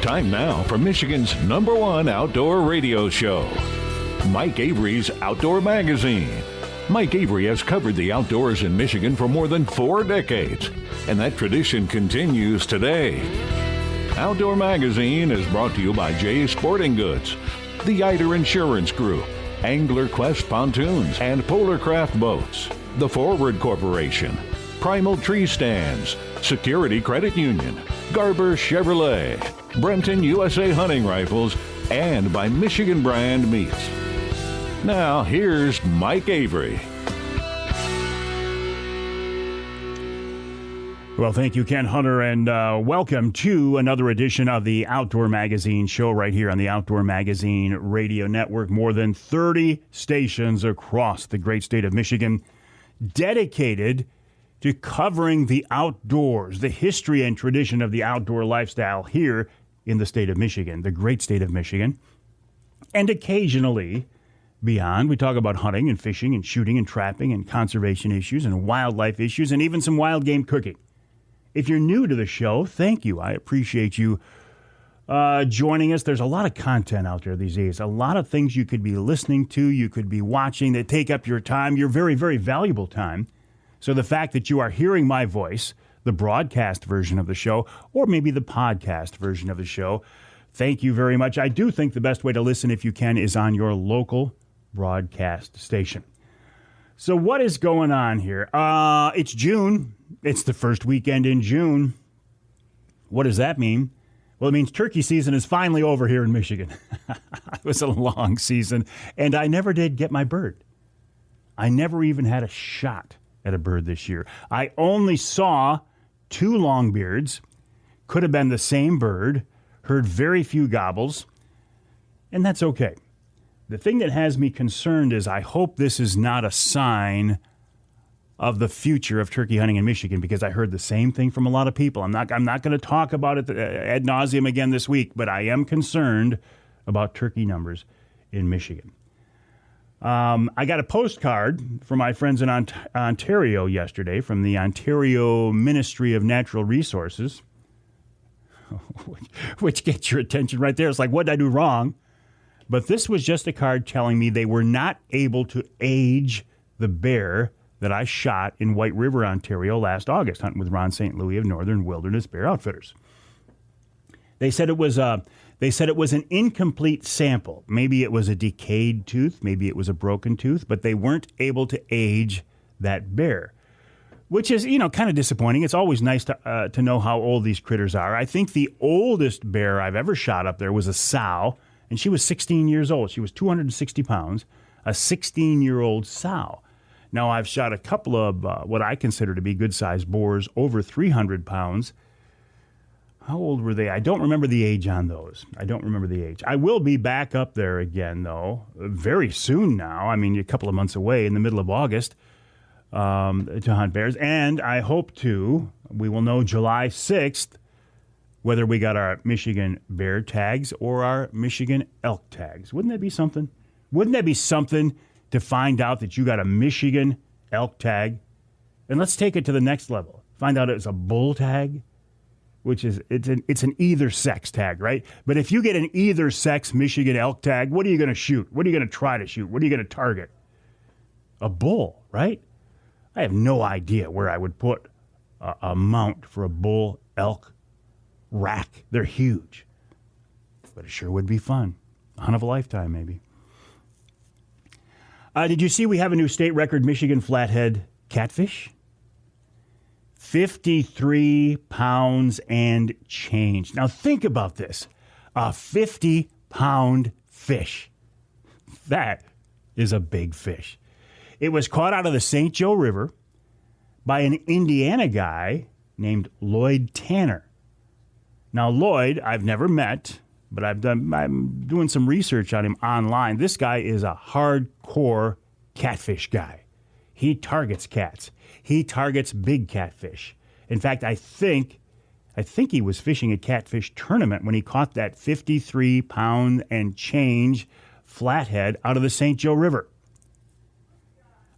Time now for Michigan's #1 outdoor radio show, Mike Avery's Outdoor Magazine. Mike Avery has covered the outdoors in Michigan for more than 4 decades, and that tradition continues today. Outdoor Magazine is brought to you by Jay's Sporting Goods, the Eider Insurance Group, Angler Quest Pontoons and Polar Craft Boats, the Forward Corporation, Primal Tree Stands, Security Credit Union, Garber Chevrolet, Brenton USA Hunting Rifles, and by Michigan Brand Meats. Now, here's Mike Avery. Well, thank you, Ken Hunter, and welcome to another edition of the Outdoor Magazine show right here on the Outdoor Magazine Radio Network. More than 30 stations across the great state of Michigan dedicated to covering the outdoors, the history and tradition of the outdoor lifestyle here in the state of Michigan, the great state of Michigan. And occasionally beyond, we talk about hunting and fishing and shooting and trapping and conservation issues and wildlife issues and even some wild game cooking. If you're new to the show, thank you. I appreciate you joining us. There's a lot of content out there these days, a lot of things you could be listening to, you could be watching that take up your time, your very, very valuable time. So the fact that you are hearing my voice, the broadcast version of the show, or maybe the podcast version of the show, thank you very much. I do think the best way to listen, if you can, is on your local broadcast station. So what is going on here? It's June. It's the first weekend in June. What does that mean? Well, it means turkey season is finally over here in Michigan. It was a long season, and I never did get my bird. I never even had a shot at a bird this year. I only saw 2 longbeards. Could have been the same bird. Heard very few gobbles, and that's okay. The thing that has me concerned is I hope this is not a sign of the future of turkey hunting in Michigan, because I heard the same thing from a lot of people. I'm not going to talk about it ad nauseum again this week, but I am concerned about turkey numbers in Michigan. I got a postcard from my friends in Ontario yesterday from the Ontario Ministry of Natural Resources, which gets your attention right there. It's like, what did I do wrong? But this was just a card telling me they were not able to age the bear that I shot in White River, Ontario last August, hunting with Ron St. Louis of Northern Wilderness Bear Outfitters. They said it was an incomplete sample. Maybe it was a decayed tooth, maybe it was a broken tooth, but they weren't able to age that bear, which is, kind of disappointing. It's always nice to know how old these critters are. I think the oldest bear I've ever shot up there was a sow, and she was 16 years old. She was 260 pounds, a 16-year-old sow. Now, I've shot a couple of what I consider to be good-sized boars, over 300 pounds. How old were they? I don't remember the age on those. I will be back up there again, though, very soon now. I mean, a couple of months away in the middle of August to hunt bears. And I hope we will know July 6th whether we got our Michigan bear tags or our Michigan elk tags. Wouldn't that be something? Wouldn't that be something to find out that you got a Michigan elk tag? And let's take it to the next level. Find out it's a bull tag, which is it's an either sex tag, right? But if you get an either sex Michigan elk tag, what are you going to shoot? What are you going to try to shoot? What are you going to target? A bull, right? I have no idea where I would put a mount for a bull elk rack. They're huge, but it sure would be fun. A hunt of a lifetime, maybe. Did you see we have a new state record Michigan flathead catfish? 53 pounds and change. Now think about this. A 50-pound fish. That is a big fish. It was caught out of the St. Joe River by an Indiana guy named Lloyd Tanner. Now, Lloyd, I've never met, but I'm doing some research on him online. This guy is a hardcore catfish guy. He targets cats. He targets big catfish. In fact, I think he was fishing a catfish tournament when he caught that 53-pound and change flathead out of the St. Joe River.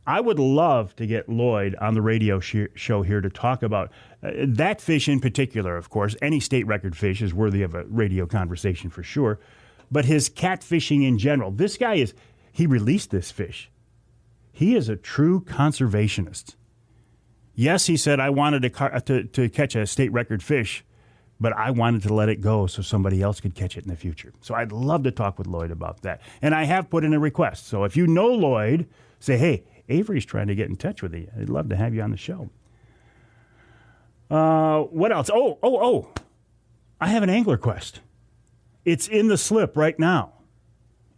I would love to get Lloyd on the radio show here to talk about that fish in particular, of course. Any state record fish is worthy of a radio conversation for sure. But his catfishing in general. This guy he released this fish. He is a true conservationist. Yes, he said, I wanted to catch a state record fish, but I wanted to let it go so somebody else could catch it in the future. So I'd love to talk with Lloyd about that. And I have put in a request. So if you know Lloyd, say, hey, Avery's trying to get in touch with you. I'd love to have you on the show. What else? Oh. I have an angler quest. It's in the slip right now.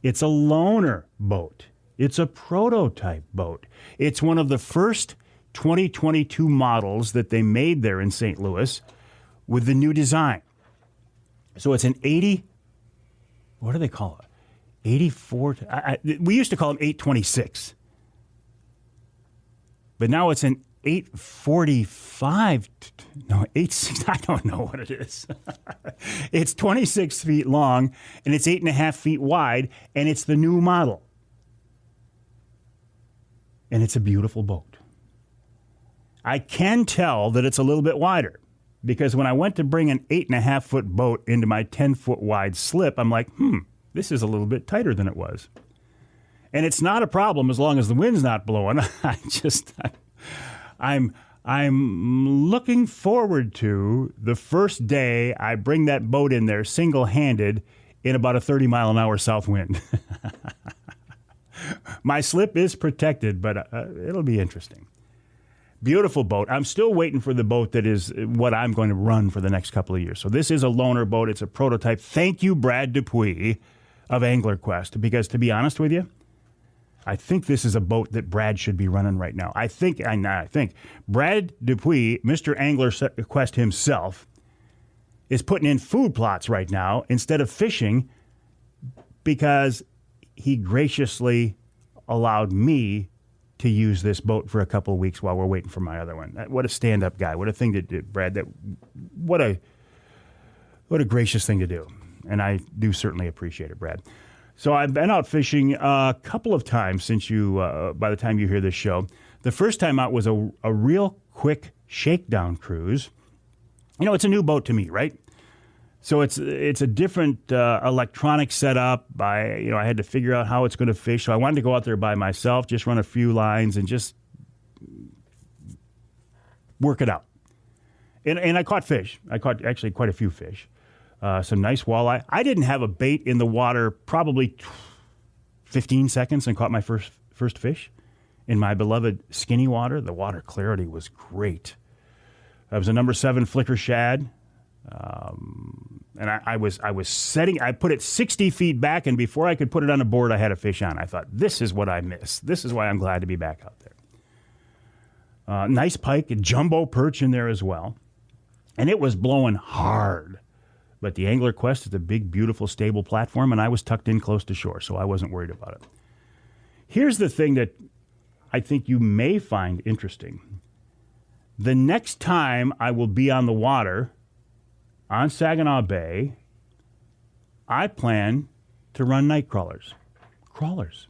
It's a loaner boat. It's a prototype boat. It's one of the first 2022 models that they made there in St. Louis with the new design. So it's an 80, what do they call it? 84, we used to call them 826. But now it's an 845, no, 86, I don't know what it is. It's 26 feet long, and it's 8.5 feet wide, and it's the new model. And it's a beautiful boat. I can tell that it's a little bit wider, because when I went to bring an 8.5-foot boat into my 10-foot wide slip, I'm like, this is a little bit tighter than it was. And it's not a problem as long as the wind's not blowing. I'm looking forward to the first day I bring that boat in there single-handed in about a 30-mile-an-hour south wind. My slip is protected, but it'll be interesting. Beautiful boat. I'm still waiting for the boat that is what I'm going to run for the next couple of years. So this is a loaner boat. It's a prototype. Thank you, Brad Dupuis of Angler Quest, because to be honest with you, I think this is a boat that Brad should be running right now. I think Brad Dupuis, Mr. Angler Quest himself, is putting in food plots right now instead of fishing because he graciously allowed me to use this boat for a couple of weeks while we're waiting for my other one. What a stand-up guy. What a thing to do, Brad. What a gracious thing to do. And I do certainly appreciate it, Brad. So I've been out fishing a couple of times since by the time you hear this show. The first time out was a real quick shakedown cruise. You know, it's a new boat to me, right? So it's a different electronic setup. I had to figure out how it's going to fish. So I wanted to go out there by myself, just run a few lines and just work it out. And I caught fish. I caught actually quite a few fish. Some nice walleye. I didn't have a bait in the water probably 15 seconds and caught my first fish in my beloved skinny water. The water clarity was great. It was a number 7 flicker shad. And I put it 60 feet back, and before I could put it on a board, I had a fish on. I thought, this is what I miss. This is why I'm glad to be back out there. Nice pike, a jumbo perch in there as well. And it was blowing hard. But the Angler Quest is a big, beautiful, stable platform, and I was tucked in close to shore, so I wasn't worried about it. Here's the thing that I think you may find interesting. The next time I will be on the water on Saginaw Bay, I plan to run night crawlers. Crawlers.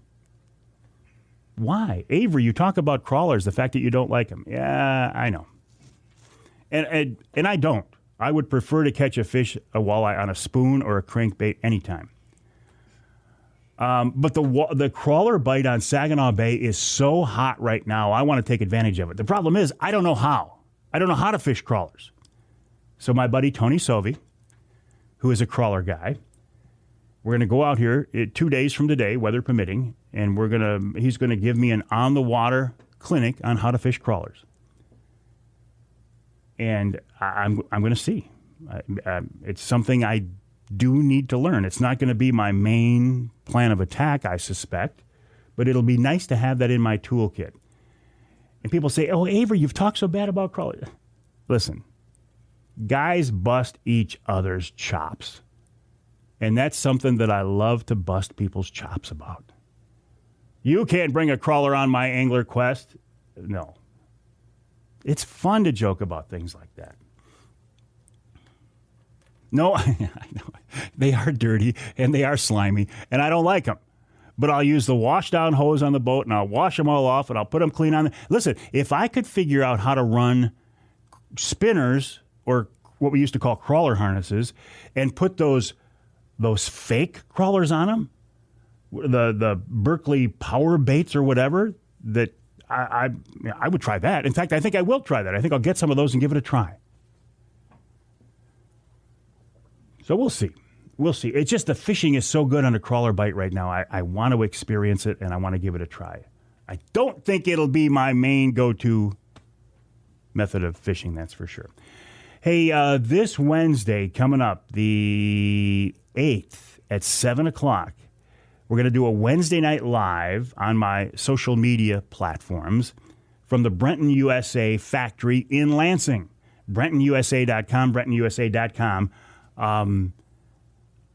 Why? Avery, you talk about crawlers, the fact that you don't like them. Yeah, I know. And I don't. I would prefer to catch a walleye on a spoon or a crankbait anytime. But the crawler bite on Saginaw Bay is so hot right now, I want to take advantage of it. The problem is, I don't know how. I don't know how to fish crawlers. So my buddy Tony Sovey, who is a crawler guy, we're going to go out here 2 days from today, weather permitting, and he's going to give me an on-the-water clinic on how to fish crawlers. And I'm going to see. It's something I do need to learn. It's not going to be my main plan of attack, I suspect, but it'll be nice to have that in my toolkit. And people say, oh, Avery, you've talked so bad about crawlers. Listen, guys bust each other's chops. And that's something that I love to bust people's chops about. You can't bring a crawler on my Angler Quest. No. It's fun to joke about things like that. No, I know. They are dirty and they are slimy, and I don't like them. but I'll use the wash down hose on the boat and I'll wash them all off and I'll put them clean on. Listen, if I could figure out how to run spinners or what we used to call crawler harnesses and put those fake crawlers on them, the Berkeley power baits or whatever, that I would try that. In fact, I think I will try that. I think I'll get some of those and give it a try. So we'll see. We'll see. It's just the fishing is so good on a crawler bite right now. I want to experience it, and I want to give it a try. I don't think it'll be my main go-to method of fishing, that's for sure. Hey, this Wednesday coming up, the 8th at 7 o'clock, we're going to do a Wednesday night live on my social media platforms from the Brenton USA factory in Lansing. BrentonUSA.com, BrentonUSA.com.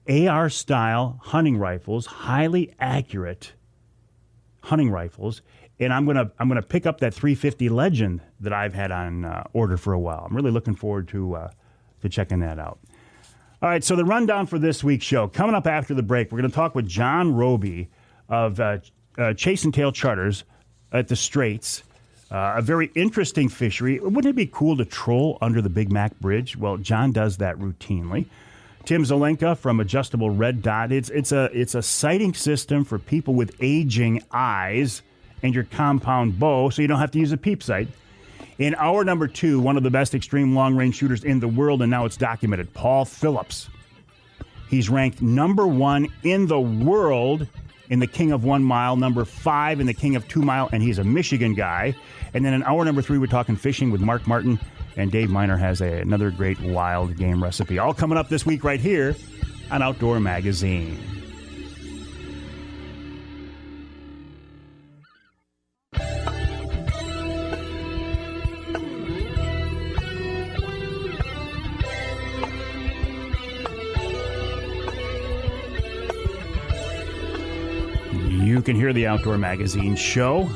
AR-style hunting rifles, highly accurate hunting rifles, and I'm gonna pick up that 350 Legend that I've had on order for a while. I'm really looking forward to checking that out. All right, so the rundown for this week's show. Coming up after the break, we're going to talk with John Roby of Chasin Tail Charters at the Straits. A very interesting fishery. Wouldn't it be cool to troll under the Big Mac Bridge? Well, John does that routinely. Tim Zelenka from Adjustable Red Dot. It's a sighting system for people with aging eyes and your compound bow, so you don't have to use a peep sight. In hour number 2, one of the best extreme long-range shooters in the world, and now it's documented, Paul Phillips. He's ranked number 1 in the world in the King of 1 Mile, number 5 in the King of 2 Mile, and he's a Michigan guy. And then in hour number 3, we're talking fishing with Mark Martin, and Dave Minar has another great wild game recipe. All coming up this week right here on Outdoor Magazine. You can hear the Outdoor Magazine show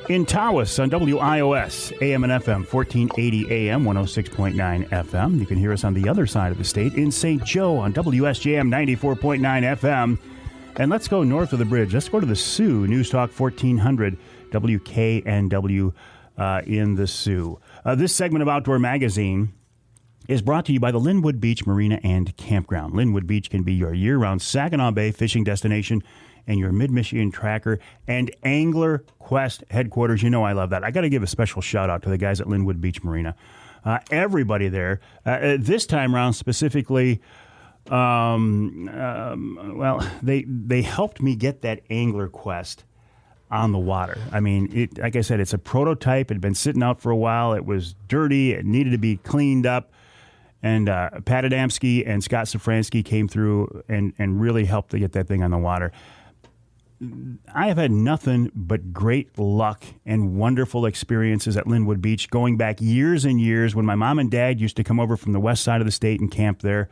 in Tawas on WIOS, AM and FM, 1480 AM, 106.9 FM. You can hear us on the other side of the state in St. Joe on WSJM 94.9 FM. And let's go north of the bridge. Let's go to the Sioux, News Talk 1400 WKNW in the Sioux. This segment of Outdoor Magazine is brought to you by the Linwood Beach Marina and Campground. Linwood Beach can be your year-round Saginaw Bay fishing destination and your Mid-Michigan tracker and Angler Quest headquarters. You know I love that. I got to give a special shout-out to the guys at Linwood Beach Marina. Everybody there, this time around specifically, well, they helped me get that Angler Quest on the water. I mean, like I said, it's a prototype. It had been sitting out for a while. It was dirty. It needed to be cleaned up. And Pat Adamski and Scott Safransky came through and really helped to get that thing on the water. I have had nothing but great luck and wonderful experiences at Linwood Beach, going back years and years when my mom and dad used to come over from the west side of the state and camp there.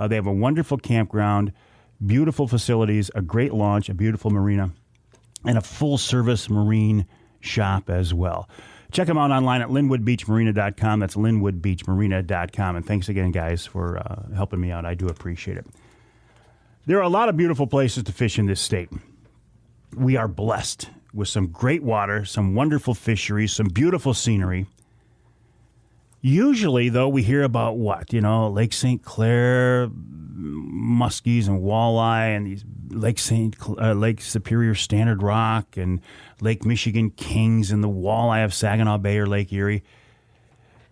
They have a wonderful campground, beautiful facilities, a great launch, a beautiful marina, and a full-service marine shop as well. Check them out online at linwoodbeachmarina.com. That's linwoodbeachmarina.com. And thanks again, guys, for helping me out. I do appreciate it. There are a lot of beautiful places to fish in this state. We are blessed with some great water, some wonderful fisheries, some beautiful scenery. Usually, though, we hear about what? Lake St. Clair, muskies and walleye, and these Lake Superior Standard Rock, and Lake Michigan Kings, and the walleye of Saginaw Bay or Lake Erie.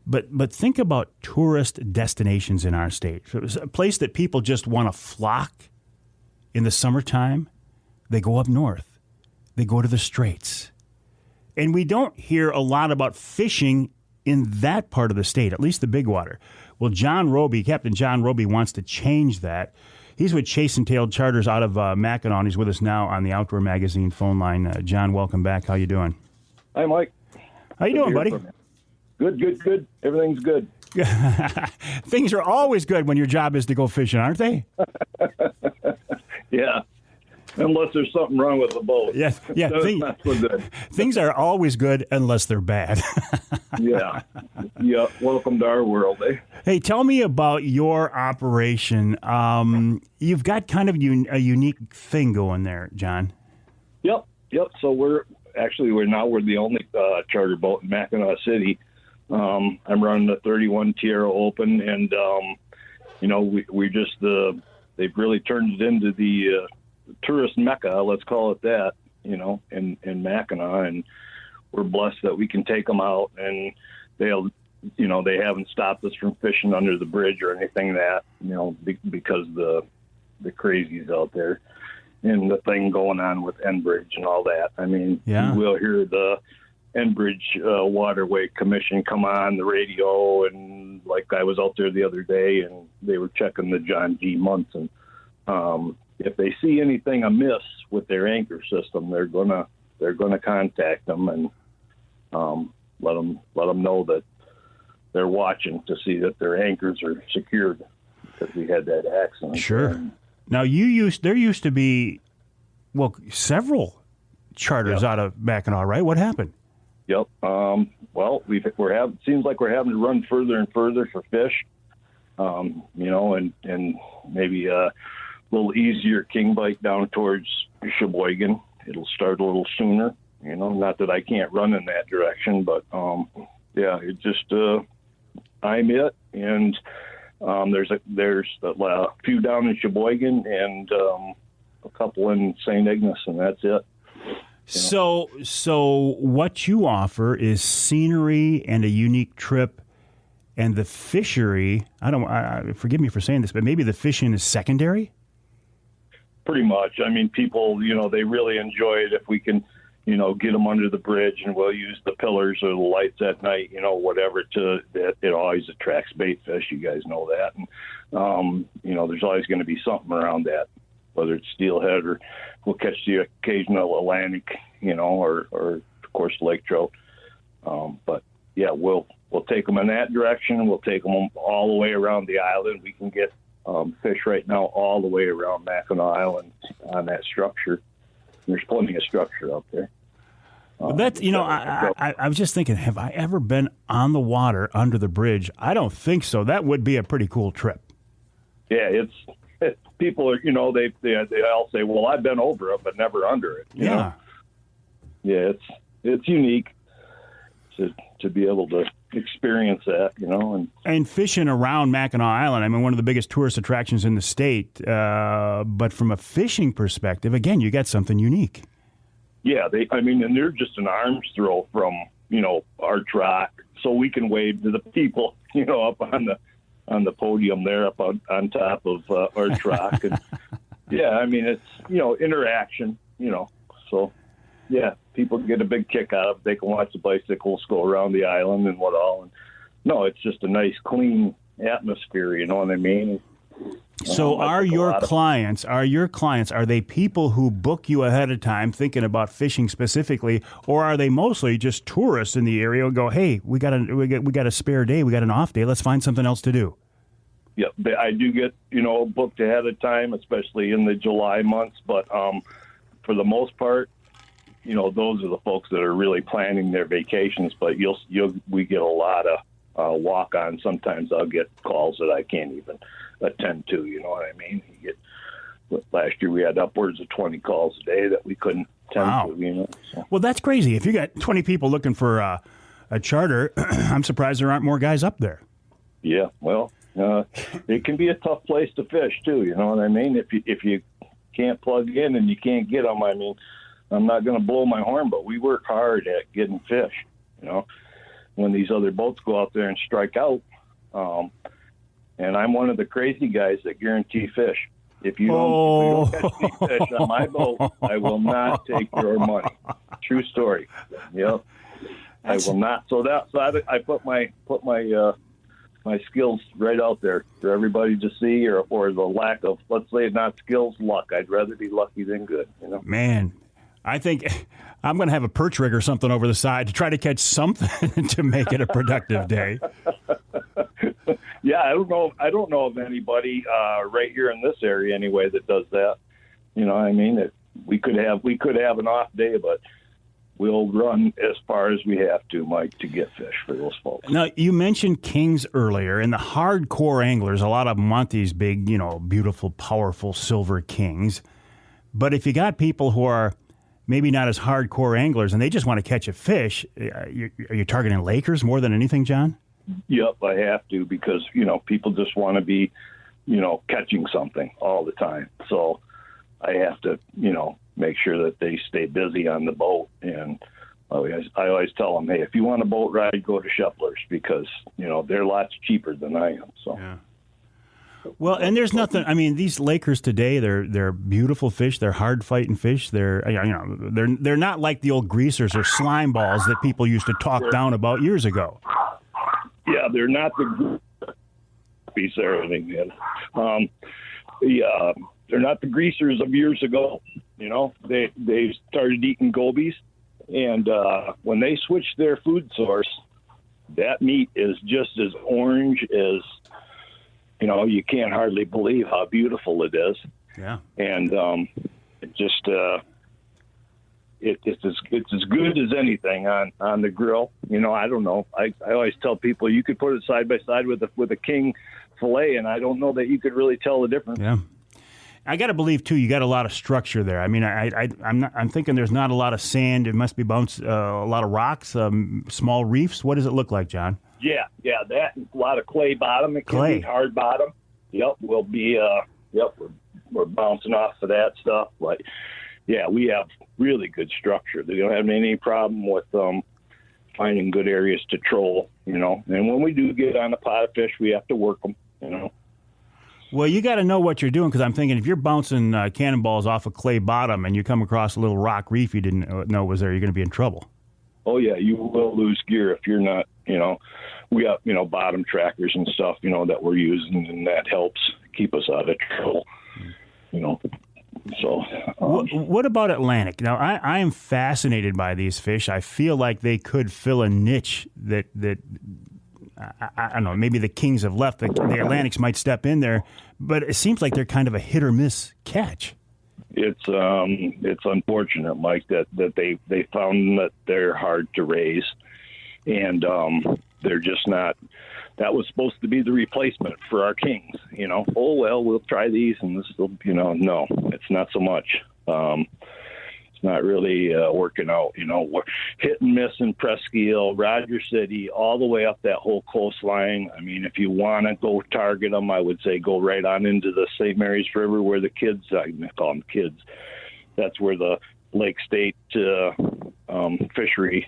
But think about tourist destinations in our state. So it's a place that people just want to flock in the summertime. They go up north. They go to the Straits. And we don't hear a lot about fishing in that part of the state, at least the big water. Well, Captain John Roby wants to change that. He's with Chasin Tail Charters out of Mackinac, and he's with us now on the Outdoor Magazine phone line. John, welcome back. How you doing? Hi, Mike. How you doing, buddy? Good. Everything's good. Things are always good when your job is to go fishing, aren't they? Yeah. Unless there's something wrong with the boat. Yes, yeah. That's not so good. Things are always good unless they're bad. Yeah. Welcome to our world, eh? Hey, tell me about your operation. You've got kind of a unique thing going there, John. Yep. So we're the only charter boat in Mackinac City. I'm running the 31 Tierra Open, and we just they've really turned it into the tourist mecca, let's call it that, in Mackinac, and we're blessed that we can take them out, and they haven't stopped us from fishing under the bridge or anything because the crazies out there and the thing going on with Enbridge and all that. I mean, yeah. We'll hear the Enbridge Waterway Commission come on the radio, and like I was out there the other day, and they were checking the John G. Munson. If they see anything amiss with their anchor system, they're gonna contact them and let them know that they're watching to see that their anchors are secured, because we had that accident. Sure. Now there used to be several charters out of Mackinac, right? What happened? Yep. Seems like we're having to run further and further for fish. And maybe a little easier king bite down towards Sheboygan. It'll start a little sooner. Not that I can't run in that direction, but it just I'm it. And there's a few down in Sheboygan and a couple in St. Ignace, and that's it. So what you offer is scenery and a unique trip, and the fishery. Forgive me for saying this, but maybe the fishing is secondary. Pretty much. I mean, people, they really enjoy it if we can, get them under the bridge, and we'll use the pillars or the lights at night, whatever. It always attracts bait fish. You guys know that, and there's always going to be something around that, whether it's steelhead or we'll catch the occasional Atlantic, or of course lake trout. But yeah, we'll take them in that direction. We'll take them all the way around the island. We can get fish right now all the way around Mackinac Island on that structure. There's plenty of structure out there. That's I was just thinking, have I ever been on the water under the bridge? I don't think so. That would be a pretty cool trip. Yeah, people are, they all say, well, I've been over it, but never under it. You know? Yeah, it's unique to be able to experience that, and fishing around Mackinac Island. I mean, one of the biggest tourist attractions in the state. But from a fishing perspective, again, you got something unique. Yeah, and they're just an arm's throw from, our track, so we can wave to the people, up on the podium there, up on top of our track. And yeah, it's, interaction, so yeah, people get a big kick out of it. They can watch the bicycles go around the island and what all. And no, it's just a nice, clean atmosphere, you know what I mean? So are your clients, are they people who book you ahead of time thinking about fishing specifically, or are they mostly just tourists in the area who go, hey, we got a spare day, we got an off day, let's find something else to do? Yeah, I do get, booked ahead of time, especially in the July months. But for the most part, those are the folks that are really planning their vacations. But we get a lot of walk-ons. Sometimes I'll get calls that I can't even attend to. You know what I mean? Last year we had upwards of 20 calls a day that we couldn't attend to. So. Well, that's crazy. If you got 20 people looking for a charter, I'm surprised there aren't more guys up there. Yeah, well, it can be a tough place to fish too. You know what I mean? If you can't plug in and you can't get them, I'm not going to blow my horn, but we work hard at getting fish. When these other boats go out there and strike out, and I'm one of the crazy guys that guarantee fish. If you don't catch any fish on my boat, I will not take your money. True story. Yep. I will not. So I put my skills right out there for everybody to see, or the lack of, let's say, not skills, luck. I'd rather be lucky than good. Man, I think I'm going to have a perch rig or something over the side to try to catch something to make it a productive day. Yeah, I don't know of anybody right here in this area anyway that does that. we could have an off day, but we'll run as far as we have to, Mike, to get fish for those folks. Now, you mentioned kings earlier, and the hardcore anglers, a lot of them want these big, beautiful, powerful silver kings. But if you got people who are maybe not as hardcore anglers and they just want to catch a fish, are you targeting Lakers more than anything, John? Yep, I have to, because, people just want to be, catching something all the time. So I have to, make sure that they stay busy on the boat. And I always tell them, hey, if you want a boat ride, go to Shepler's, because, they're lots cheaper than I am. So. Yeah. Well, and there's nothing. I mean, these Lakers today, they're beautiful fish. They're hard fighting fish. They're not like the old greasers or slime balls that people used to talk down about years ago. Yeah, they're not the piece or anything. They're not the greasers of years ago. They started eating gobies, and when they switched their food source, that meat is just as orange as. You can't hardly believe how beautiful it is. Yeah. And it just it's as good as anything on the grill. I don't know. I always tell people you could put it side by side with a king fillet, and I don't know that you could really tell the difference. Yeah. I got to believe too. You got a lot of structure there. I mean, I'm thinking there's not a lot of sand. It must be a lot of rocks, small reefs. What does it look like, John? Yeah, that a lot of clay bottom. It can be hard bottom. Yep, we'll be. We're bouncing off of that stuff. But yeah, we have really good structure. They don't have any problem with finding good areas to troll. And when we do get on a pot of fish, we have to work them. Well, you got to know what you're doing, because I'm thinking if you're bouncing cannonballs off a clay bottom and you come across a little rock reef you didn't know was there, you're going to be in trouble. Oh yeah, you will lose gear if you're not. We have bottom trackers and stuff that we're using, and that helps keep us out of trouble. So. What about Atlantic? Now, I am fascinated by these fish. I feel like they could fill a niche that I don't know. Maybe the kings have left. The Atlantics might step in there, but it seems like they're kind of a hit or miss catch. It's unfortunate, Mike, that they found that they're hard to raise, and they're just not. That was supposed to be the replacement for our kings. Oh well, we'll try these, and this will. No, it's not so much. It's not really working out. We're hit and miss in Presque Isle, Rogers City, all the way up that whole coastline. I mean, if you want to go target them, I would say go right on into the St. Mary's River, where the kids, I call them kids, that's where the Lake State fishery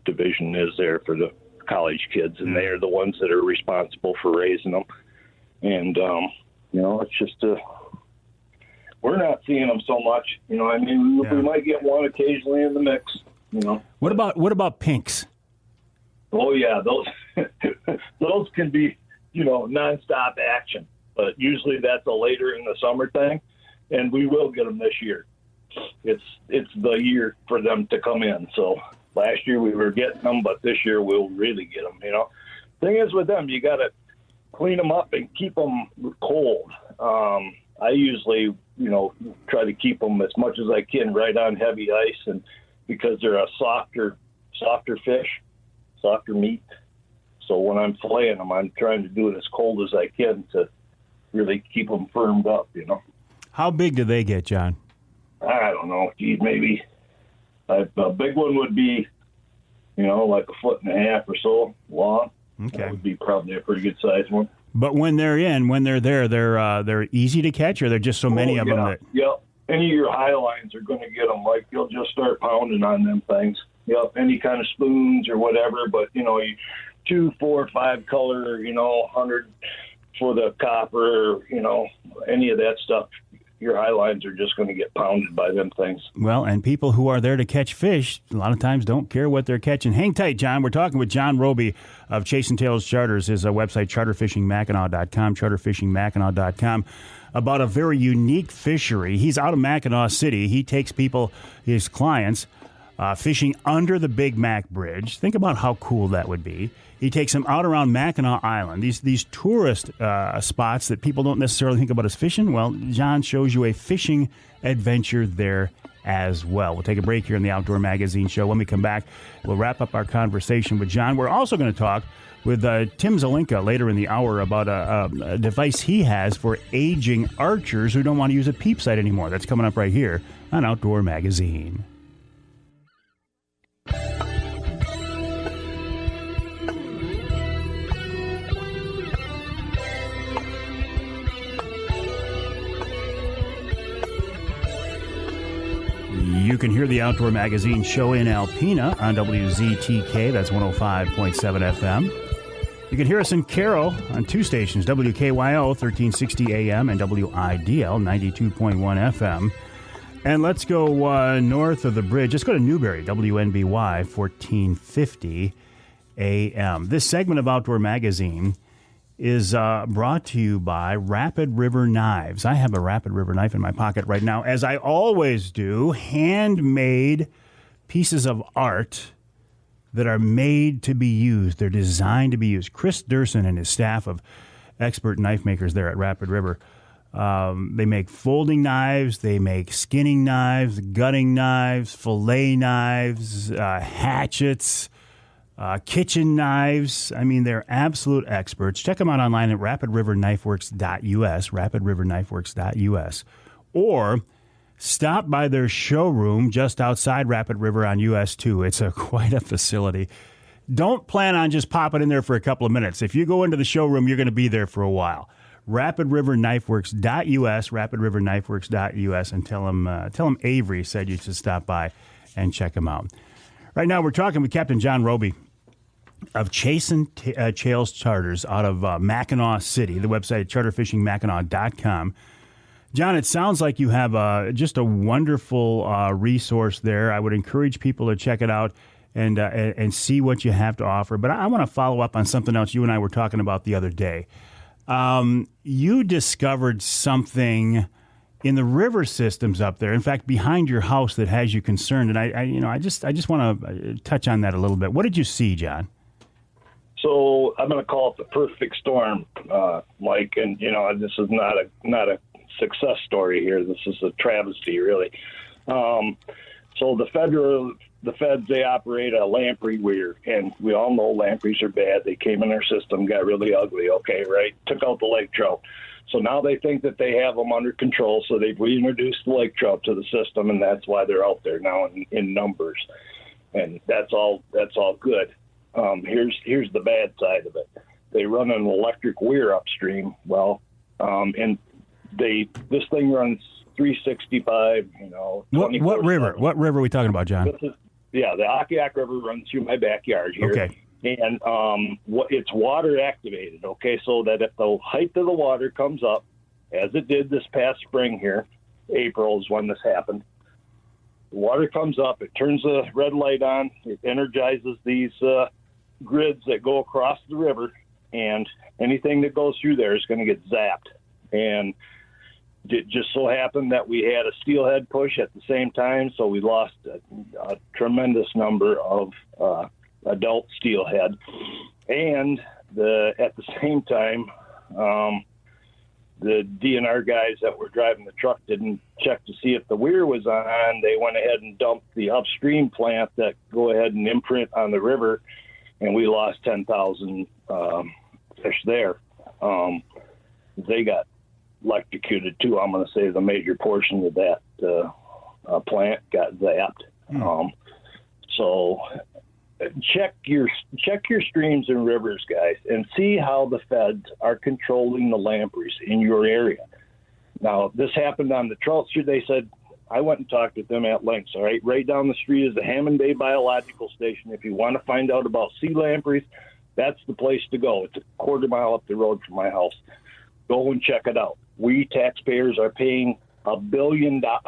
division is there for the college kids, and they are the ones that are responsible for raising them. And, it's just we're not seeing them so much. We might get one occasionally in the mix. What about pinks? Oh yeah, those can be nonstop action. But usually that's a later in the summer thing, and we will get them this year. It's the year for them to come in. So last year we were getting them, but this year we'll really get them. Thing is with them, you got to clean them up and keep them cold. I usually, try to keep them as much as I can right on heavy ice, and because they're a softer fish, softer meat. So when I'm filleting them, I'm trying to do it as cold as I can to really keep them firmed up, How big do they get, John? I don't know. Geez, maybe a big one would be, like 1.5 feet or so long. Okay. That would be probably a pretty good size one. But when they're there, they're easy to catch, or they're just so many of them that. Yep. Any of your high lines are going to get them. Like you'll just start pounding on them things. Yep. Any kind of spoons or whatever. But you 2, 4, 5 color. 100 for the copper. Any of that stuff. Your high lines are just going to get pounded by them things. Well, and people who are there to catch fish, a lot of times don't care what they're catching. Hang tight, John. We're talking with John Roby of Chasin Tales Charters, his website, charterfishingmackinac.com, charterfishingmackinac.com, about a very unique fishery. He's out of Mackinac City. He takes people, his clients, fishing under the Big Mac Bridge. Think about how cool that would be. He takes them out around Mackinac Island, these tourist spots that people don't necessarily think about as fishing. Well, John shows you a fishing adventure there as well. We'll take a break here in the Outdoor Magazine Show. When we come back, we'll wrap up our conversation with John. We're also going to talk with Tim Zelenka later in the hour about a device he has for aging archers who don't want to use a peep sight anymore. That's coming up right here on Outdoor Magazine. You can hear the Outdoor Magazine Show in Alpena on WZTK, that's 105.7 FM. You can hear us in Carroll on two stations, WKYO 1360 AM and WIDL 92.1 FM. And let's go north of the bridge. Let's go to Newberry, WNBY 1450 AM. This segment of Outdoor Magazine is brought to you by Rapid River Knives. I have a Rapid River knife in my pocket right now, as I always do. Handmade pieces of art that are made to be used. They're designed to be used. Chris Durson and his staff of expert knife makers there at Rapid River, they make folding knives, they make skinning knives, gutting knives, fillet knives, hatchets, kitchen knives. I mean, they're absolute experts. Check them out online at rapidriverknifeworks.us, rapidriverknifeworks.us, or stop by their showroom just outside Rapid River on US 2. It's quite a facility. Don't plan on just popping in there for a couple of minutes. If you go into the showroom, you're going to be there for a while. rapidriverknifeworks.us, rapidriverknifeworks.us, and tell them Avery said you should stop by and check them out. Right now, we're talking with Captain John Roby of Chasin Chales Charters out of Mackinac City, the website charterfishingmackinac.com. John, it sounds like you have just a wonderful resource there. I would encourage people to check it out and see what you have to offer. But I want to follow up on something else you and I were talking about the other day. You discovered something in the river systems up there, in fact, behind your house, that has you concerned. And I just want to touch on that a little bit. What did you see, John? So I'm going to call it the perfect storm, Mike. And this is not a success story here. This is a travesty, really. So the feds, they operate a lamprey weir, and we all know lampreys are bad. They came in our system, got really ugly. Okay, right? Took out the lake trout. So now they think that they have them under control. So they've reintroduced the lake trout to the system, and that's why they're out there now in numbers. And that's all good. Here's the bad side of it. They run an electric weir upstream. Well, and this thing runs 365. What river? What river are we talking about, John? The Mackinac River runs through my backyard here. Okay. And it's water activated, okay, so that if the height of the water comes up, as it did this past spring here, April is when this happened, the water comes up, it turns the red light on, it energizes these grids that go across the river, and anything that goes through there is going to get zapped. And it just so happened that we had a steelhead push at the same time, so we lost a tremendous number of adult steelhead. And at the same time, the DNR guys that were driving the truck didn't check to see if the weir was on. They went ahead and dumped the upstream plant that go ahead and imprint on the river, and we lost 10,000 fish there. They got electrocuted too. I'm going to say the major portion of that plant got zapped. So check your streams and rivers, guys, and see how the feds are controlling the lampreys in your area. Now, this happened on the trout street. They said, I went and talked with them at length. All right down the street is the Hammond Bay Biological Station. If you want to find out about sea lampreys, that's the place to go. It's a quarter mile up the road from my house. Go and check it out. We taxpayers are paying $1 billion to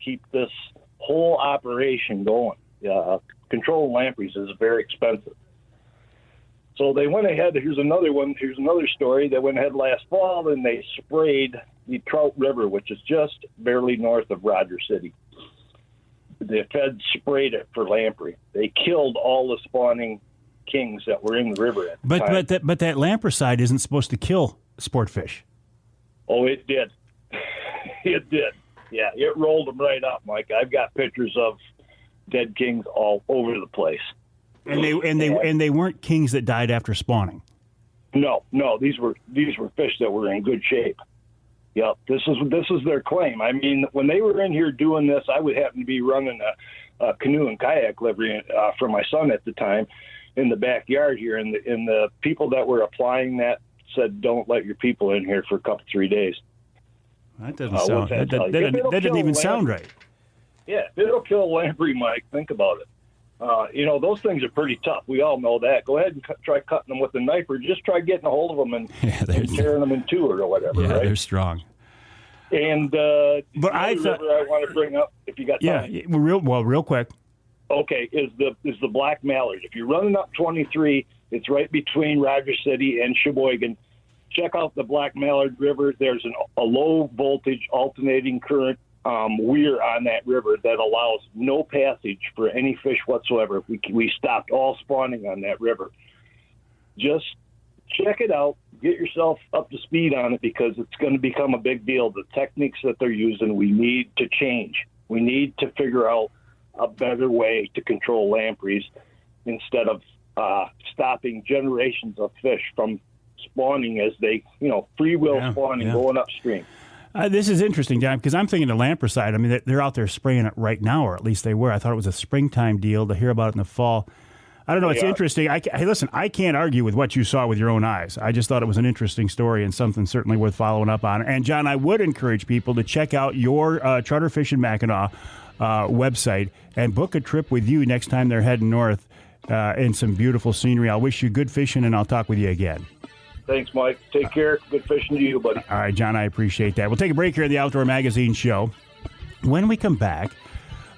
keep this whole operation going. Controlling lampreys is very expensive. So they went ahead. Here's another one. Here's another story. They went ahead last fall and they sprayed the Trout River, which is just barely north of Rogers City. The feds sprayed it for lamprey. They killed all the spawning kings that were in the river at the time. But that lampricide isn't supposed to kill sport fish. Oh, it did. It did. Yeah, it rolled them right up, Mike. I've got pictures of dead kings all over the place. And they weren't kings that died after spawning. No, these were fish that were in good shape. Yep, this is their claim. I mean, when they were in here doing this, I would happen to be running a canoe and kayak livery for my son at the time in the backyard here, and the people that were applying that said, "Don't let your people in here for a couple 3 days." That doesn't sound. That didn't even sound right. Yeah, if it'll kill a lamprey, Mike, think about it. Those things are pretty tough. We all know that. Go ahead and try cutting them with a knife, or just try getting a hold of them and tearing them in two or whatever. Yeah, right? They're strong. And but I want to bring up, if you got time. Yeah, real quick. Okay, is the black mallard. If you're running up 23, it's right between Rogers City and Sheboygan. Check out the Black Mallard River. There's a low voltage alternating current weir on that river that allows no passage for any fish whatsoever. We stopped all spawning on that river. Just check it out. Get yourself up to speed on it, because it's going to become a big deal. The techniques that they're using, we need to change. We need to figure out a better way to control lampreys instead of stopping generations of fish from spawning as they, free will spawning going upstream. This is interesting, John, because I'm thinking the lampricide. I mean, they're out there spraying it right now, or at least they were. I thought it was a springtime deal. To hear about it in the fall, I don't know. It's interesting. Hey, listen, I can't argue with what you saw with your own eyes. I just thought it was an interesting story and something certainly worth following up on. And, John, I would encourage people to check out your Charter Fish in Mackinac website and book a trip with you next time they're heading north in some beautiful scenery. I'll wish you good fishing, and I'll talk with you again. Thanks, Mike. Take care. Good fishing to you, buddy. All right, John, I appreciate that. We'll take a break here at the Outdoor Magazine show. When we come back,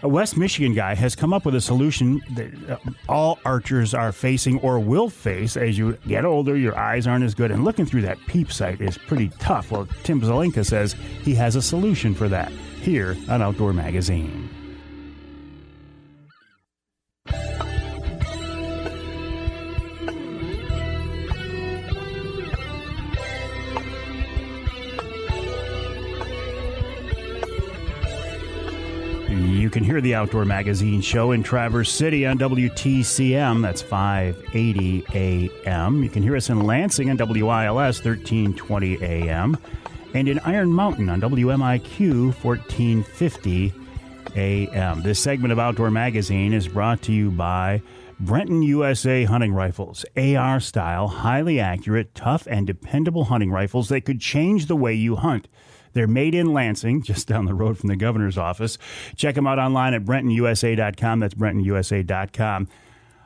a West Michigan guy has come up with a solution that all archers are facing or will face as you get older. Your eyes aren't as good, and looking through that peep sight is pretty tough. Well, Tim Zelenka says he has a solution for that here on Outdoor Magazine. You can hear the Outdoor Magazine show in Traverse City on WTCM. That's 580 AM. You can hear us in Lansing on WILS 1320 AM. And in Iron Mountain on WMIQ 1450 AM. This segment of Outdoor Magazine is brought to you by Brenton USA Hunting Rifles. AR-style, highly accurate, tough, and dependable hunting rifles that could change the way you hunt. They're made in Lansing, just down the road from the governor's office. Check them out online at BrentonUSA.com. That's BrentonUSA.com.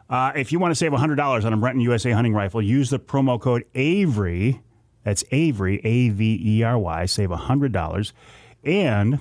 If you want to save $100 on a Brenton USA hunting rifle, use the promo code AVERY. That's Avery, A-V-E-R-Y. Save $100. And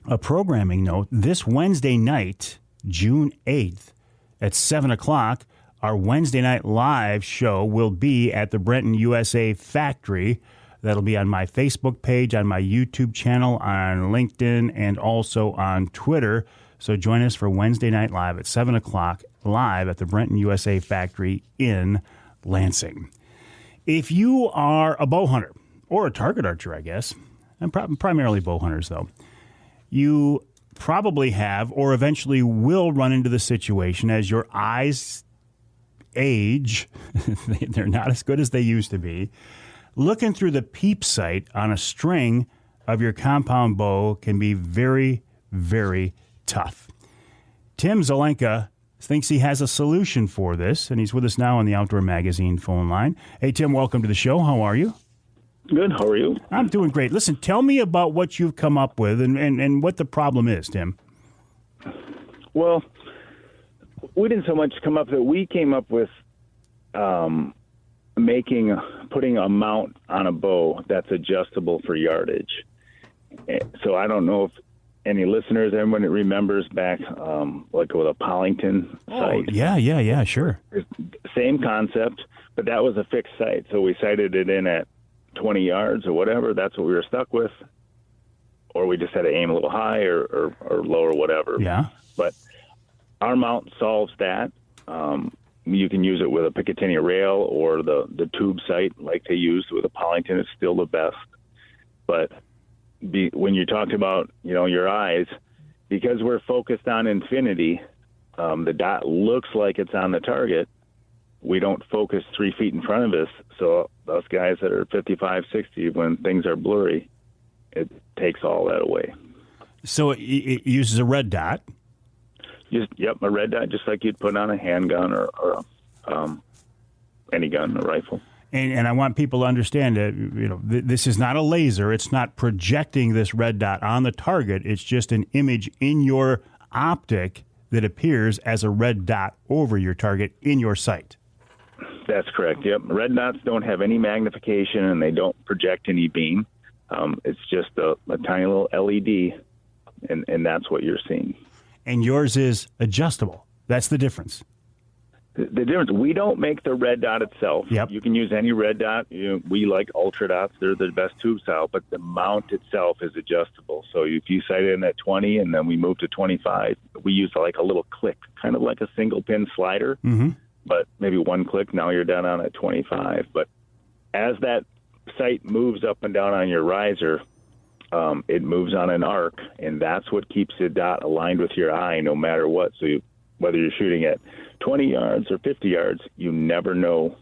a programming note, this Wednesday night, June 8th, at 7 o'clock, our Wednesday night live show will be at the Brenton USA factory. That'll be on my Facebook page, on my YouTube channel, on LinkedIn, and also on Twitter. So join us for Wednesday Night Live at 7 o'clock, live at the Brenton USA factory in Lansing. If you are a bow hunter, or a target archer, I guess, and primarily bow hunters, though, you probably have or eventually will run into the situation as your eyes age, they're not as good as they used to be. Looking through the peep sight on a string of your compound bow can be very, very tough. Tim Zelenka thinks he has a solution for this, and he's with us now on the Outdoor Magazine phone line. Hey, Tim, welcome to the show. How are you? Good. How are you? I'm doing great. Listen, tell me about what you've come up with and what the problem is, Tim. Well, we didn't so much come up with it. We came up with putting a mount on a bow that's adjustable for yardage. So I don't know if any listeners, anyone that remembers back, like with a Pollington sight. Yeah, sure. Same concept, but that was a fixed sight. So we sighted it in at 20 yards or whatever. That's what we were stuck with. Or we just had to aim a little high or low or whatever. Yeah. But our mount solves that. You can use it with a Picatinny rail or the tube sight like they used with a Pollington. It's still the best. But when you talked about, your eyes, because we're focused on infinity, the dot looks like it's on the target. We don't focus 3 feet in front of us. So those guys that are 55, 60, when things are blurry, it takes all that away. So it uses a red dot. A red dot, just like you'd put on a handgun or any gun, a rifle. And I want people to understand that this is not a laser. It's not projecting this red dot on the target. It's just an image in your optic that appears as a red dot over your target in your sight. That's correct. Yep. Red dots don't have any magnification and they don't project any beam. It's just a tiny little LED, and that's what you're seeing. And yours is adjustable. That's the difference. The difference, we don't make the red dot itself. Yep. You can use any red dot. We like ultra dots. They're the best tube style, but the mount itself is adjustable. So if you sight it in at 20 and then we move to 25, we use like a little click, kind of like a single pin slider, but maybe one click, now you're down on at 25. But as that sight moves up and down on your riser, it moves on an arc, and that's what keeps the dot aligned with your eye no matter what. So whether you're shooting at 20 yards or 50 yards, you never know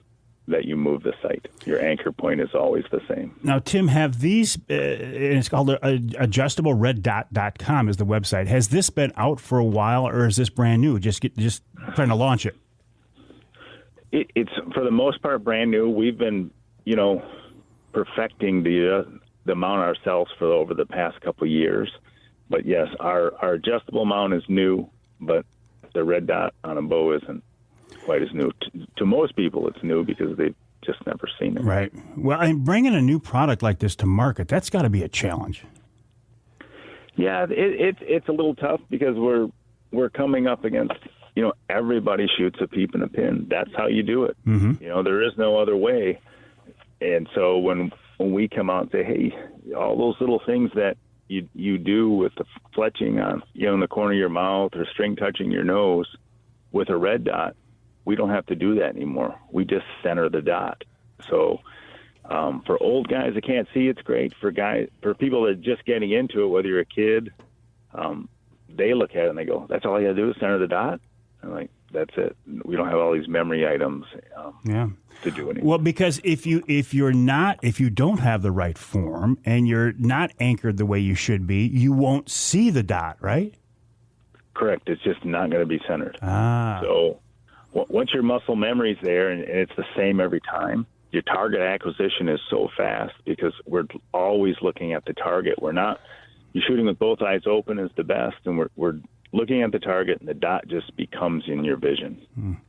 that you move the sight. Your anchor point is always the same. Now, Tim, have these, it's called adjustablereddot.com is the website. Has this been out for a while, or is this brand new? Just trying to launch it? It's, for the most part, brand new. We've been, perfecting the mount ourselves for over the past couple of years. But yes, our adjustable mount is new, but the red dot on a bow isn't quite as new. To most people, it's new because they've just never seen it. Right. Well, and bringing a new product like this to market, that's got to be a challenge. Yeah, it's a little tough because we're coming up against, everybody shoots a peep and a pin. That's how you do it. There is no other way. And so when we come out and say, hey, all those little things that you do with the fletching on, in the corner of your mouth or string touching your nose with a red dot, we don't have to do that anymore. We just center the dot. So for old guys that can't see, it's great. For people that are just getting into it, whether you're a kid, they look at it and they go, that's all you got to do is center the dot? I'm like, that's it. We don't have all these memory items to do anymore. Well, because if you don't have the right form and you're not anchored the way you should be, you won't see the dot, right? Correct. It's just not going to be centered. So once your muscle memory's there and it's the same every time, your target acquisition is so fast because we're always looking at the target. You're shooting with both eyes open is the best, and we're looking at the target, and the dot just becomes in your vision.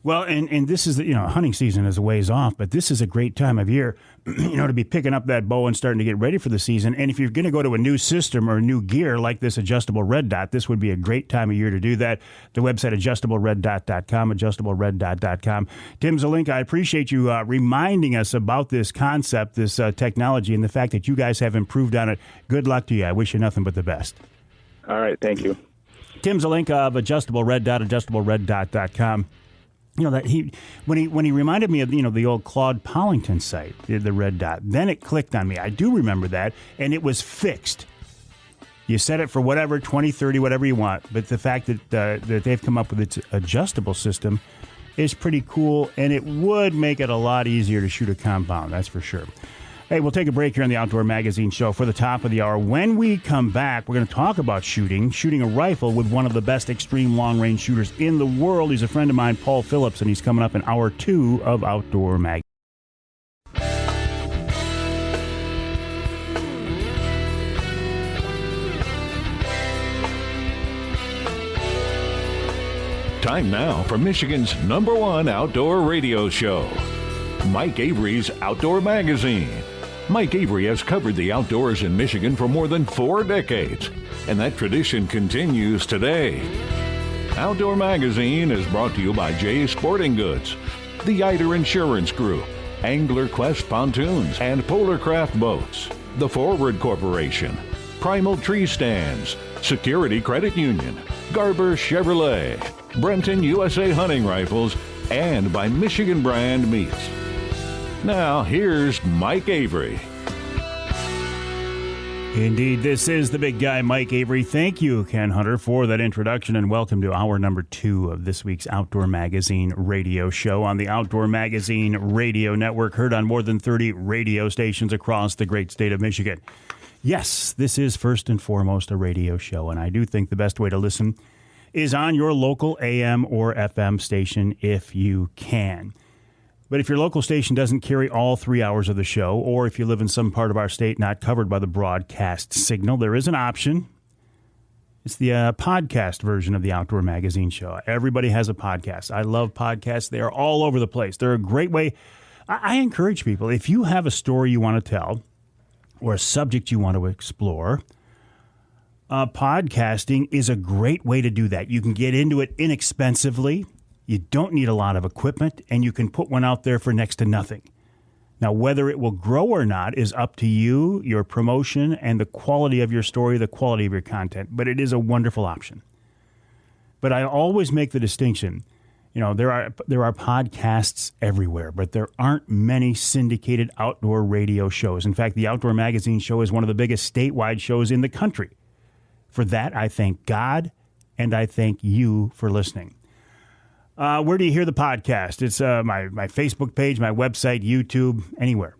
Well, and this is, hunting season is a ways off, but this is a great time of year, to be picking up that bow and starting to get ready for the season. And if you're going to go to a new system or new gear like this adjustable red dot, this would be a great time of year to do that. The website, adjustablereddot.com, adjustablereddot.com. Tim Zelenka, I appreciate you reminding us about this concept, this technology, and the fact that you guys have improved on it. Good luck to you. I wish you nothing but the best. All right. Thank you. Tim Zelenka of adjustablereddot.com. That when he reminded me of the old Claude Pollington site, the red dot. Then it clicked on me. I do remember that, and it was fixed. You set it for whatever 20, 30, whatever you want. But the fact that they've come up with its adjustable system is pretty cool, and it would make it a lot easier to shoot a compound. That's for sure. Hey, we'll take a break here on the Outdoor Magazine Show for the top of the hour. When we come back, we're going to talk about shooting a rifle with one of the best extreme long-range shooters in the world. He's a friend of mine, Paul Phillips, and he's coming up in hour 2 of Outdoor Magazine. Time now for Michigan's #1 outdoor radio show, Mike Avery's Outdoor Magazine. Mike Avery has covered the outdoors in Michigan for more than 4 decades, and that tradition continues today. Outdoor Magazine is brought to you by Jay's Sporting Goods, the Eider Insurance Group, Angler Quest Pontoons and Polarcraft Boats, the Forward Corporation, Primal Tree Stands, Security Credit Union, Garber Chevrolet, Brenton USA Hunting Rifles, and by Michigan Brand Meats. Now, here's Mike Avery. Indeed, this is the big guy, Mike Avery. Thank you, Ken Hunter, for that introduction, and welcome to hour number 2 of this week's Outdoor Magazine radio show on the Outdoor Magazine Radio Network, heard on more than 30 radio stations across the great state of Michigan. Yes, this is first and foremost a radio show, and I do think the best way to listen is on your local AM or FM station if you can. But if your local station doesn't carry all 3 hours of the show, or if you live in some part of our state not covered by the broadcast signal, there is an option. It's the podcast version of the Outdoor Magazine show. Everybody has a podcast. I love podcasts. They are all over the place. They're a great way. I encourage people, if you have a story you want to tell or a subject you want to explore, podcasting is a great way to do that. You can get into it inexpensively. You don't need a lot of equipment, and you can put one out there for next to nothing. Now, whether it will grow or not is up to you, your promotion, and the quality of your story, the quality of your content. But it is a wonderful option. But I always make the distinction. You know, there are podcasts everywhere, but there aren't many syndicated outdoor radio shows. In fact, the Outdoor Magazine show is one of the biggest statewide shows in the country. For that, I thank God, and I thank you for listening. Where do you hear the podcast? It's my Facebook page, my website, YouTube, anywhere.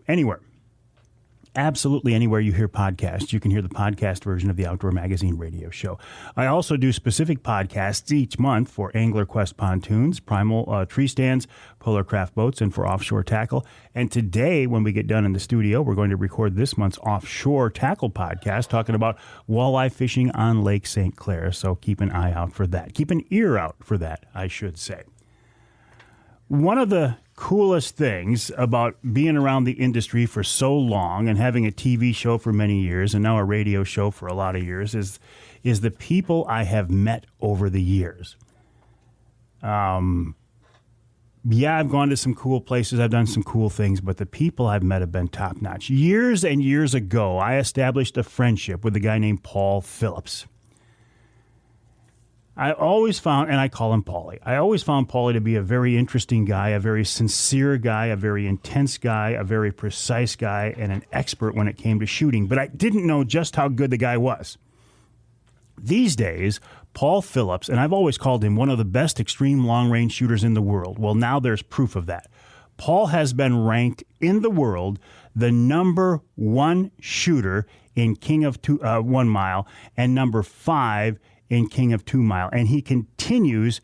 Absolutely anywhere you hear podcasts, you can hear the podcast version of the Outdoor Magazine radio show. I also do specific podcasts each month for Angler Quest pontoons, primal tree stands, polar craft boats, and for offshore tackle. And today, when we get done in the studio, we're going to record this month's offshore tackle podcast talking about walleye fishing on Lake St. Clair. So keep an eye out for that. Keep an ear out for that, I should say. One of the coolest things about being around the industry for so long and having a TV show for many years and now a radio show for a lot of years is the people I have met over the years. I've gone to some cool places. I've done some cool things, but the people I've met have been top-notch. Years and years ago, I established a friendship with a guy named Paul Phillips. I always found, and I call him Paulie, I always found Paulie to be a very interesting guy, a very sincere guy, a very intense guy, a very precise guy, and an expert when it came to shooting. But I didn't know just how good the guy was. These days, Paul Phillips, and I've always called him one of the best extreme long-range shooters in the world. Well, now there's proof of that. Paul has been ranked in the world the number 1 shooter in King of 1 Mile and number 5 in King of 2 Mile, and he continues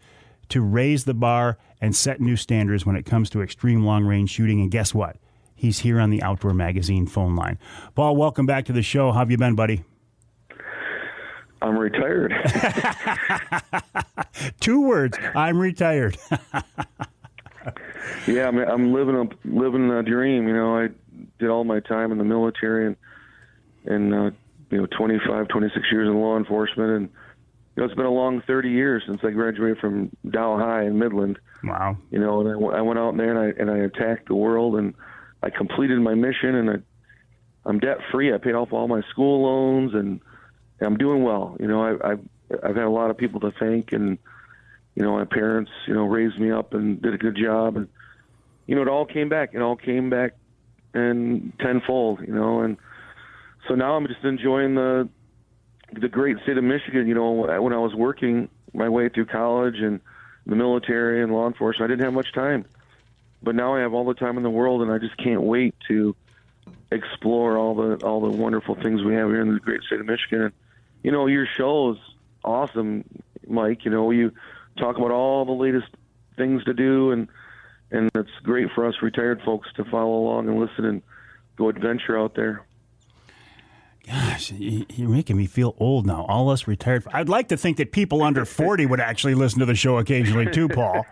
to raise the bar and set new standards when it comes to extreme long-range shooting. And guess what? He's here on the Outdoor Magazine phone line. Paul, welcome back to the show. How have you been, buddy? I'm retired. 2 words. I'm retired. Yeah, I'm living a dream. You know, I did all my time in the military and 25, 26 years in law enforcement, and it's been a long 30 years since I graduated from Dow High in Midland. Wow. And I went out there and I attacked the world, and I completed my mission, and I'm debt free. I paid off all my school loans, and I'm doing well. I've had a lot of people to thank, and my parents raised me up and did a good job, and it all came back. It all came back and tenfold. And so now I'm just enjoying the great state of Michigan. When I was working my way through college and the military and law enforcement, I didn't have much time. But now I have all the time in the world, and I just can't wait to explore all the wonderful things we have here in the great state of Michigan. And, your show is awesome, Mike. You talk about all the latest things to do, and it's great for us retired folks to follow along and listen and go adventure out there. Gosh, you're making me feel old now. All us retired. I'd like to think that people under 40 would actually listen to the show occasionally too, Paul.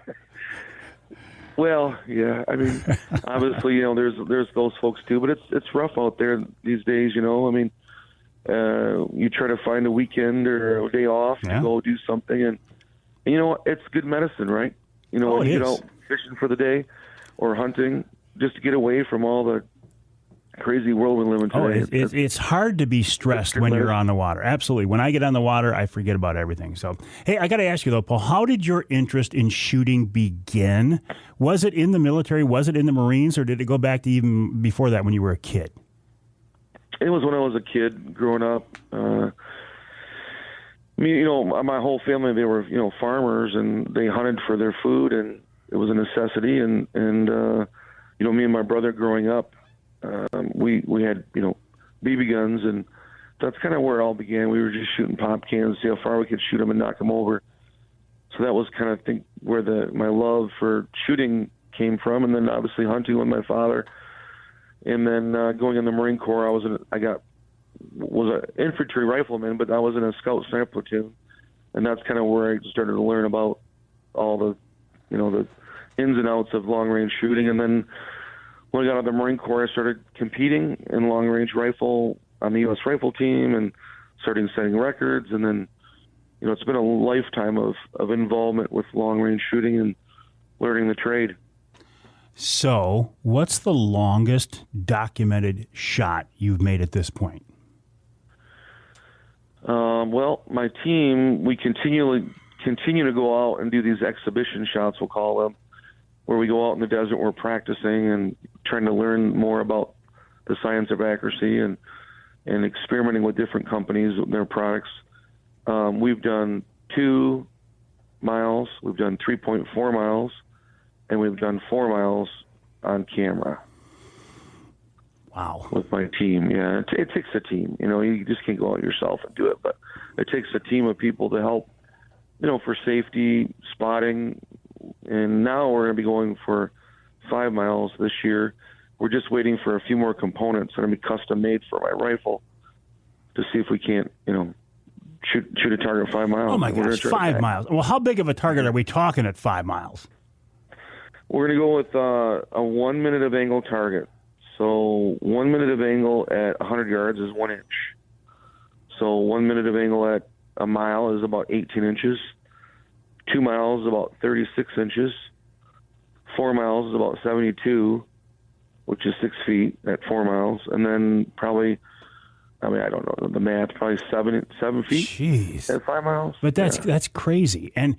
Well, yeah. I mean, obviously, there's those folks too, but it's rough out there these days. You try to find a weekend or a day off to go do something, and it's good medicine, right? When you get out fishing for the day or hunting, just to get away from all the crazy world we live in today. It's hard to be stressed when you're on the water. Absolutely. When I get on the water, I forget about everything. So, hey, I got to ask you, though, Paul, how did your interest in shooting begin? Was it in the military? Was it in the Marines? Or did it go back to even before that when you were a kid? It was when I was a kid growing up. My whole family, they were, farmers, and they hunted for their food, and it was a necessity. And me and my brother growing up, we had, BB guns, and that's kind of where it all began. We were just shooting pop cans, see how far we could shoot them and knock them over. So that was kind of, where my love for shooting came from. And then obviously hunting with my father. And then going in the Marine Corps, I was an infantry rifleman, but I was in a scout sniper platoon, and that's kind of where I started to learn about all the, the ins and outs of long range shooting. And then when I got out of the Marine Corps, I started competing in long range rifle on the U.S. rifle team and starting setting records. And then, it's been a lifetime of involvement with long range shooting and learning the trade. So, what's the longest documented shot you've made at this point? Well, my team, we continue to go out and do these exhibition shots, we'll call them, where we go out in the desert, we're practicing and trying to learn more about the science of accuracy and experimenting with different companies with their products. We've done 2 miles, we've done 3.4 miles, and we've done 4 miles on camera. Wow. With my team, yeah. It takes a team. You just can't go out yourself and do it, but it takes a team of people to help, for safety, spotting. And now we're going to be going for 5 miles this year. We're just waiting for a few more components that are going to be custom made for my rifle to see if we can't, shoot a target 5 miles. Oh, my gosh, 5 miles. Well, how big of a target are we talking at 5 miles? We're going to go with a 1 minute of angle target. So 1 minute of angle at 100 yards is 1 inch. So 1 minute of angle at a mile is about 18 inches. 2 miles is about 36 inches. 4 miles is about 72, which is 6 feet at 4 miles. And then probably, I don't know the math, probably 7 feet. Jeez. At 5 miles. But that's crazy. And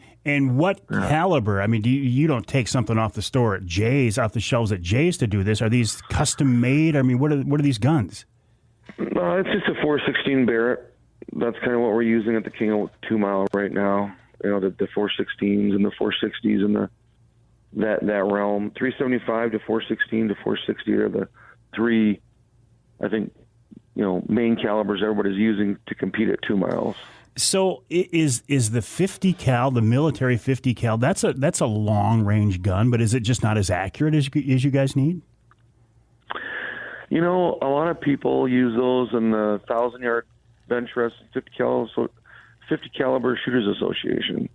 what caliber? You don't take something off the store at Jay's, off the shelves at Jay's to do this. Are these custom made? what are these guns? It's just a 416 Barrett. That's kind of what we're using at the King of 2 Mile right now. The 416s and the 460s and that realm. 375 to 416 to 460 are the 3, I think, main calibers everybody's using to compete at 2 miles. So is the 50 cal, the military 50 cal, that's a long range gun, but is it just not as accurate as you guys need? A lot of people use those in the 1,000-yard bench rest 50 caliber Shooters Association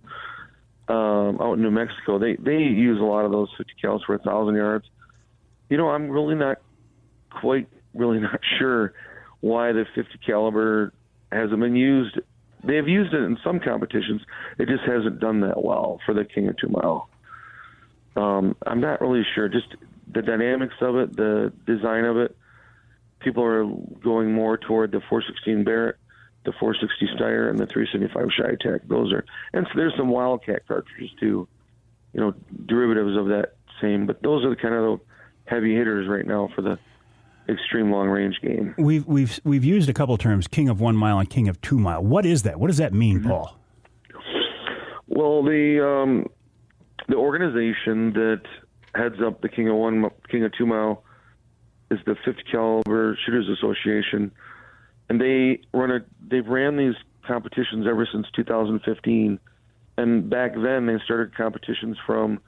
out in New Mexico. They use a lot of those 50 cals for 1,000 yards. I'm really not sure why the 50 caliber hasn't been used. They've used it in some competitions. It just hasn't done that well for the King of 2 Mile. I'm not really sure. Just the dynamics of it, the design of it. People are going more toward the 416 Barrett, the 460 Steyr, and the 375 Chi-Tech. And so there's some Wildcat cartridges too, derivatives of that same. But those are the kind of the heavy hitters right now for the extreme long range game. We've used a couple of terms, King of 1 Mile and King of 2 Mile. What is that? What does that mean, Paul? Well, the organization that heads up the King of 2 Mile is the 50 caliber Shooters Association, and they've ran these competitions ever since 2015. And back then they started competitions from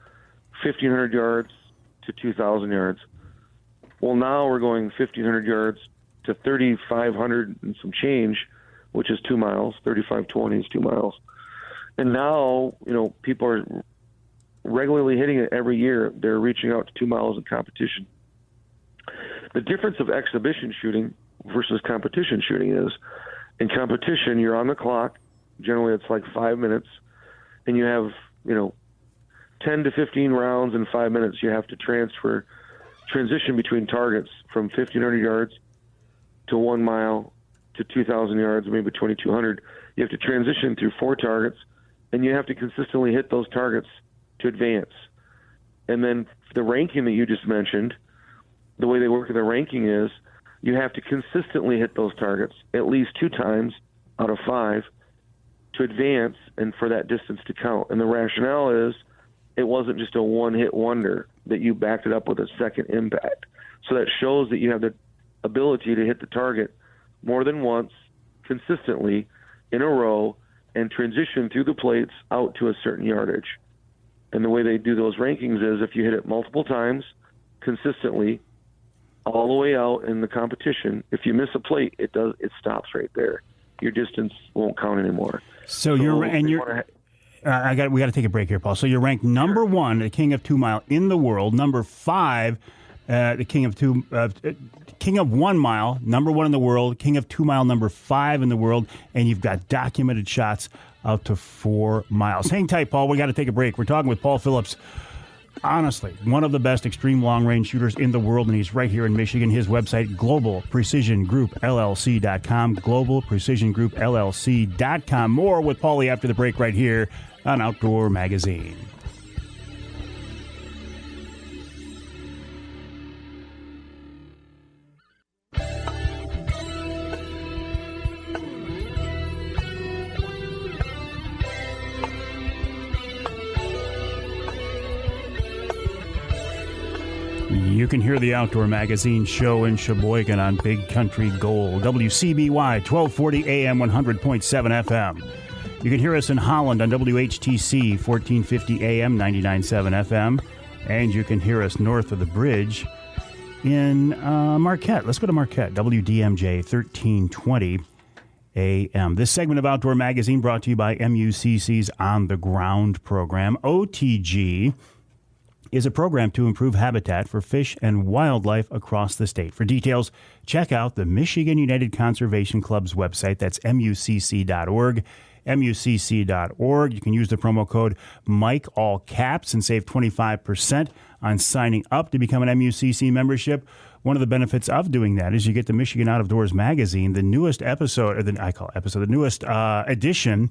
1,500 yards to 2,000 yards. Well, now we're going 1,500 yards to 3,500 and some change, which is 2 miles. 3,520 is 2 miles. And now, people are regularly hitting it every year. They're reaching out to 2 miles in competition. The difference of exhibition shooting versus competition shooting is, in competition, you're on the clock. Generally, it's like 5 minutes, and you have, 10 to 15 rounds in 5 minutes. You have to transition between targets from 1,500 yards to 1 mile to 2,000 yards, maybe 2,200. You have to transition through 4 targets, and you have to consistently hit those targets to advance. And then the ranking that you just mentioned, the way they work in the ranking is you have to consistently hit those targets at least 2 times out of 5 to advance and for that distance to count. And the rationale is it wasn't just a one-hit wonder, that you backed it up with a second impact. So that shows that you have the ability to hit the target more than once, consistently, in a row, and transition through the plates out to a certain yardage. And the way they do those rankings is if you hit it multiple times, consistently, all the way out in the competition, if you miss a plate, it stops right there. Your distance won't count anymore. So we got to take a break here, Paul. So you're ranked number 1, the King of 2 Mile in the world. Number 5, the King of 1 mile, number 1 in the world. King of 2 Mile, number 5 in the world. And you've got documented shots out to 4 miles. Hang tight, Paul. We got to take a break. We're talking with Paul Phillips. Honestly, one of the best extreme long-range shooters in the world, and he's right here in Michigan. His website, globalprecisiongroupllc.com, globalprecisiongroupllc.com. More with Paulie after the break right here on Outdoor Magazine. You can hear the Outdoor Magazine show in Sheboygan on Big Country Gold, WCBY, 1240 AM, 100.7 FM. You can hear us in Holland on WHTC, 1450 AM, 99.7 FM. And you can hear us north of the bridge in Marquette. Let's go to Marquette, WDMJ, 1320 AM. This segment of Outdoor Magazine brought to you by MUCC's On the Ground program. OTG is a program to improve habitat for fish and wildlife across the state. For details, check out the Michigan United Conservation Club's website. That's MUCC.org. MUCC.org. You can use the promo code Mike, all caps, and save 25% on signing up to become an MUCC membership. One of the benefits of doing that is you get the Michigan Out of Doors magazine. The newest episode, or the newest edition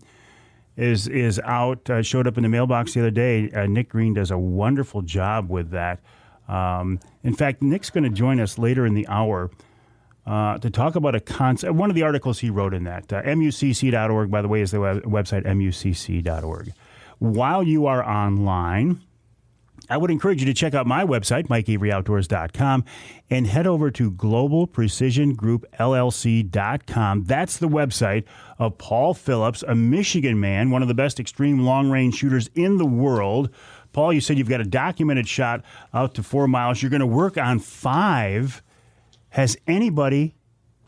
is out, showed up in the mailbox the other day. Nick Green does a wonderful job with that. In fact, Nick's going to join us later in the hour to talk about a concept. One of the articles he wrote in that. MUCC.org, by the way, is the website, MUCC.org. While you are online, I would encourage you to check out my website, MikeAveryOutdoors.com, and head over to globalprecisiongroupllc.com. That's the website of Paul Phillips, a Michigan man, one of the best extreme long-range shooters in the world. Paul, you said you've got a documented shot out to 4 miles. You're going to work on 5. Has anybody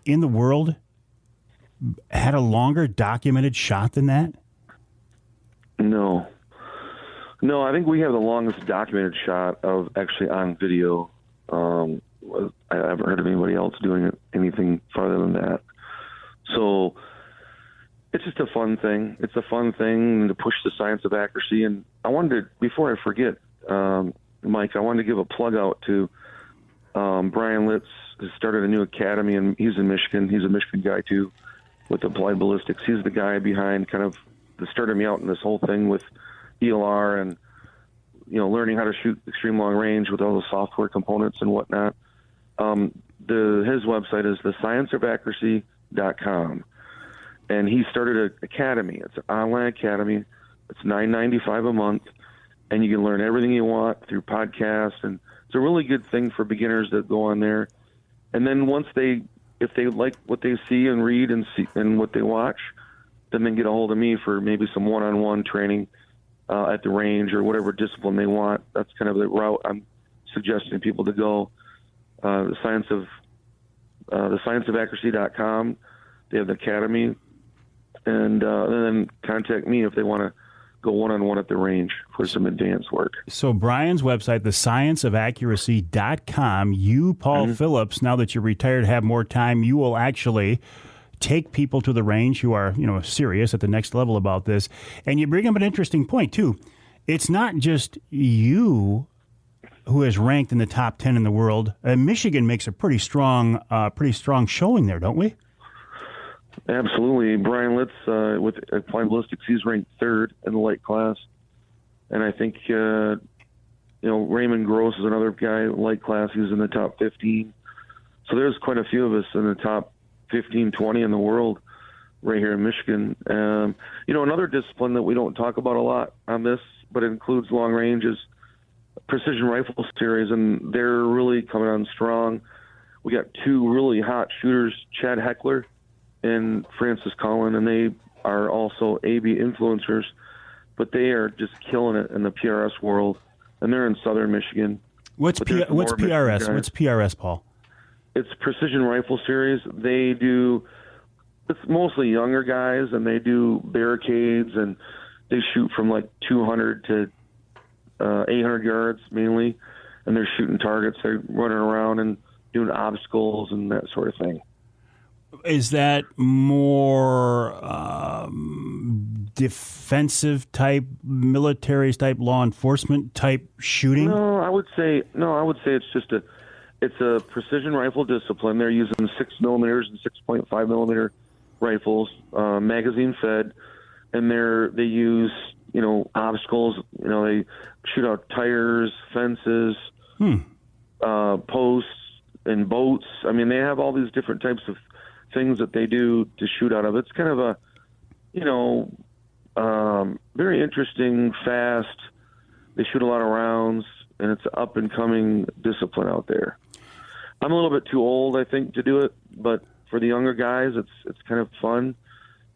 in the world had a longer documented shot than that? No, I think we have the longest documented shot of actually on video. I haven't heard of anybody else doing anything farther than that. So it's just a fun thing. It's a fun thing to push the science of accuracy. And I wanted to, before I forget, Mike, I wanted to give a plug out to Brian Litz, who started a new academy, and he's in Michigan. He's a Michigan guy, too, with Applied Ballistics. He's the guy behind kind of that started me out in this whole thing with ELR and, learning how to shoot extreme long range with all the software components and whatnot. His website is thescienceofaccuracy.com. And he started an academy. It's an online academy. It's $9.95 a month, and you can learn everything you want through podcasts. And it's a really good thing for beginners that go on there. And then if they like what they see and read and what they watch, then they get a hold of me for maybe some one-on-one training at the range or whatever discipline they want. That's kind of the route I'm suggesting people to go. thescienceofaccuracy.com. They have the academy, and then contact me if they want to go one-on-one at the range for some advanced work. So Brian's website, thescienceofaccuracy.com. You, Paul Phillips, now that you're retired, have more time, you will actually take people to the range who are, serious at the next level about this. And you bring up an interesting point, too. It's not just you who is ranked in the top 10 in the world. Michigan makes a pretty strong showing there, don't we? Absolutely. Brian Litz with Applied Ballistics, he's ranked 3rd in the light class. And I think, Raymond Gross is another guy, light class, he's in the top 15. So there's quite a few of us in the top 15, 20 in the world right here in Michigan. Another discipline that we don't talk about a lot on this, but it includes long range, is precision rifle series, and they're really coming on strong. We got two really hot shooters, Chad Heckler and Francis Cullen, and they are also AB influencers, but they are just killing it in the PRS world, and they're in southern Michigan. What's PRS? What's PRS, Paul? It's Precision Rifle Series. It's mostly younger guys, and they do barricades, and they shoot from like 200 to 800 yards mainly, and they're shooting targets. They're running around and doing obstacles and that sort of thing. Is that more defensive type, military type, law enforcement type shooting? No, I would say it's a precision rifle discipline. They're using 6mm and 6.5mm rifles, magazine fed, and they use obstacles. They shoot out tires, fences, posts, and boats. I mean, they have all these different types of things that they do to shoot out of. It's kind of a very interesting, fast. They shoot a lot of rounds, and it's an up and coming discipline out there. I'm a little bit too old, I think, to do it, but for the younger guys, it's kind of fun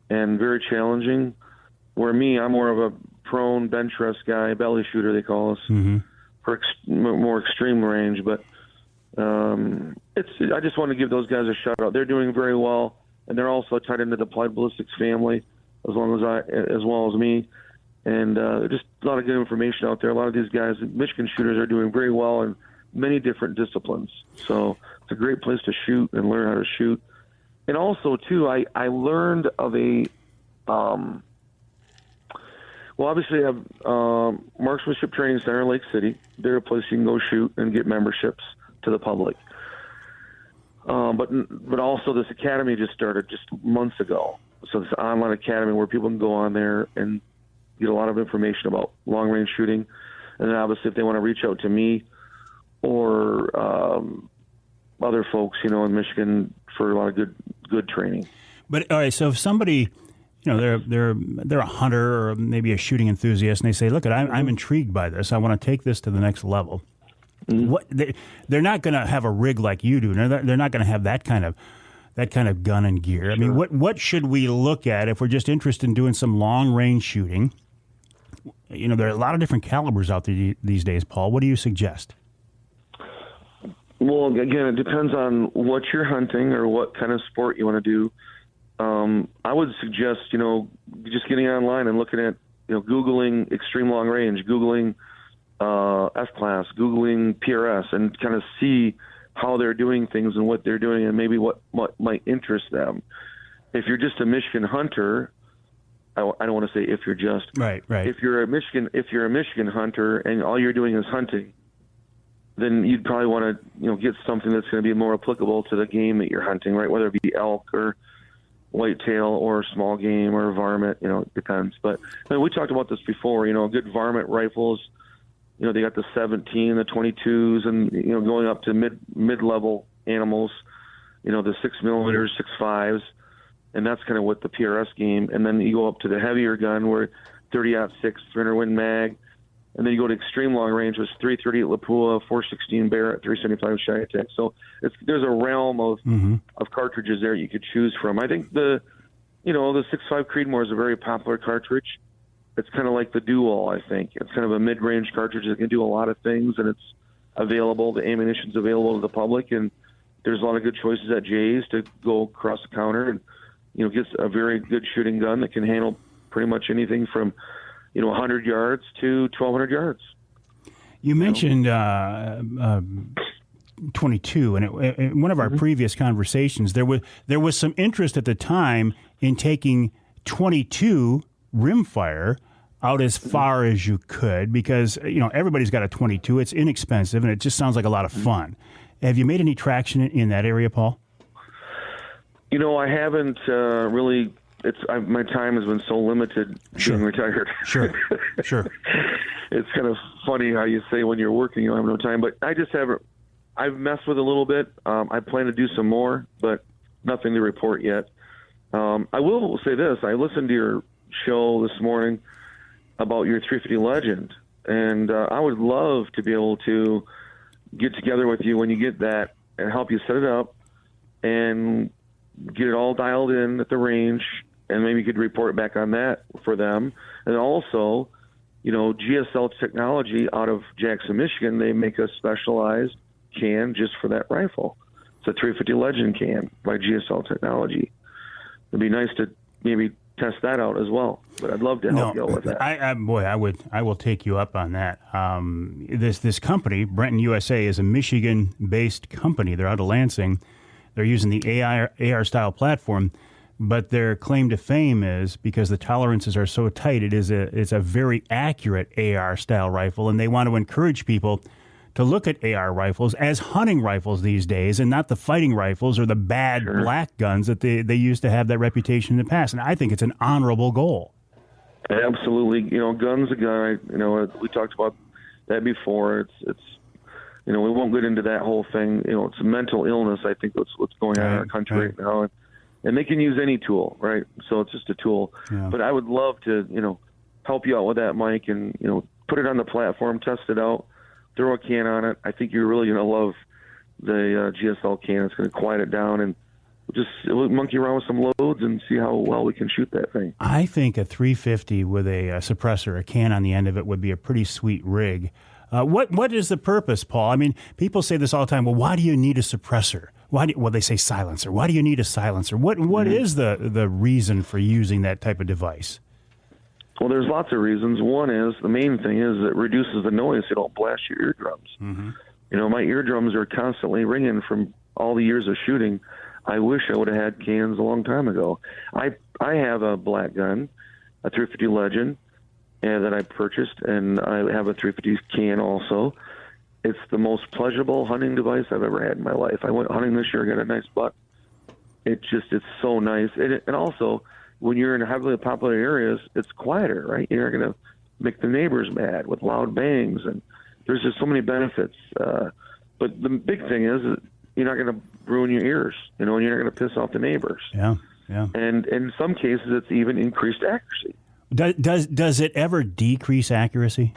and very challenging. Where I'm more of a prone bench rest guy, belly shooter they call us, for more extreme range. But I just want to give those guys a shout out. They're doing very well, and they're also tied into the Applied Ballistics family as well as me. And just a lot of good information out there. A lot of these guys, Michigan shooters, are doing very well in many different disciplines. So it's a great place to shoot and learn how to shoot. And also, too, I learned of a obviously I have Marksmanship Training Center in Lake City. They're a place you can go shoot and get memberships to the public. But also this academy just started just months ago. So this online academy where people can go on there and get a lot of information about long-range shooting. And then obviously if they want to reach out to me or other folks, in Michigan for a lot of good training. But all right, so if somebody, they're a hunter or maybe a shooting enthusiast, and they say, "Look, I'm intrigued by this. I want to take this to the next level." Mm-hmm. They're not going to have a rig like you do. They're not going to have that kind of gun and gear. I mean, what should we look at if we're just interested in doing some long range shooting? There are a lot of different calibers out there these days, Paul. What do you suggest? Well, again, it depends on what you're hunting or what kind of sport you want to do. I would suggest, just getting online and looking at, Googling extreme long range, Googling F-class, Googling PRS, and kind of see how they're doing things and what they're doing and maybe what might interest them. If you're just a Michigan hunter, I don't want to say if you're just. Right. If you're a Michigan hunter and all you're doing is hunting, then you'd probably want to, get something that's going to be more applicable to the game that you're hunting, right? Whether it be elk or whitetail or small game or varmint, it depends. But we talked about this before, good varmint rifles, they got the 17, the 22s, and, going up to mid-level animals, the 6mm, 6.5s, and that's kind of what the PRS game. And then you go up to the heavier gun where 30-06, 300 Win Mag, and then you go to extreme long range with 338 Lapua, 416 Barrett, 375 Shy Attack. So there's a realm of cartridges there you could choose from. I think the 6.5 Creedmoor is a very popular cartridge. It's kind of like the Dual, I think. It's kind of a mid-range cartridge that can do a lot of things, and it's available. The ammunition's available to the public, and there's a lot of good choices at Jay's to go across the counter and, get a very good shooting gun that can handle pretty much anything from 100 yards to 1,200 yards. You mentioned 22, and in one of our previous conversations, there was some interest at the time in taking 22 rimfire out as far as you could because everybody's got a 22. It's inexpensive, and it just sounds like a lot of fun. Have you made any traction in that area, Paul? I haven't really. My time has been so limited being retired. Sure. It's kind of funny how you say when you're working you don't have no time, but I just haven't I've messed with it a little bit. I plan to do some more, but nothing to report yet. I will say this. I listened to your show this morning about your 350 Legend, and I would love to be able to get together with you when you get that and help you set it up and get it all dialed in at the range, and maybe you could report back on that for them. And also, GSL Technology out of Jackson, Michigan, they make a specialized can just for that rifle. It's a 350 Legend can by GSL Technology. It'd be nice to maybe test that out as well, but I'd love to help you out with that. I will take you up on that. This company, Brenton USA, is a Michigan-based company. They're out of Lansing. They're using the AR style platform, but their claim to fame is because the tolerances are so tight. It's a very accurate AR style rifle, and they want to encourage people to look at AR rifles as hunting rifles these days, and not the fighting rifles or the bad black guns that they used to have that reputation in the past. And I think it's an honorable goal. Absolutely. Gun's a gun. We talked about that before. It's we won't get into that whole thing. It's a mental illness. I think that's what's going on in our country right now. And they can use any tool, right? So it's just a tool. Yeah. But I would love to, help you out with that, Mike, and, put it on the platform, test it out, throw a can on it. I think you're really going to love the GSL can. It's going to quiet it down, and we'll monkey around with some loads and see how well we can shoot that thing. I think a 350 with a suppressor, a can on the end of it, would be a pretty sweet rig. What is the purpose, Paul? I mean, people say this all the time. Well, why do you need a suppressor? They say silencer. Why do you need a silencer? What is the reason for using that type of device? Well, there's lots of reasons. One is, the main thing is it reduces the noise so you don't blast your eardrums. Mm-hmm. My eardrums are constantly ringing from all the years of shooting. I wish I would have had cans a long time ago. I have a black gun, a 350 Legend, that I purchased, and I have a 350 can also. It's the most pleasurable hunting device I've ever had in my life. I went hunting this year, got a nice buck. It's so nice. And also, when you're in heavily populated areas, it's quieter, right? You're not going to make the neighbors mad with loud bangs, and there's just so many benefits. But the big thing is that you're not going to ruin your ears, and you're not going to piss off the neighbors. Yeah. And in some cases, it's even increased accuracy. Does it ever decrease accuracy?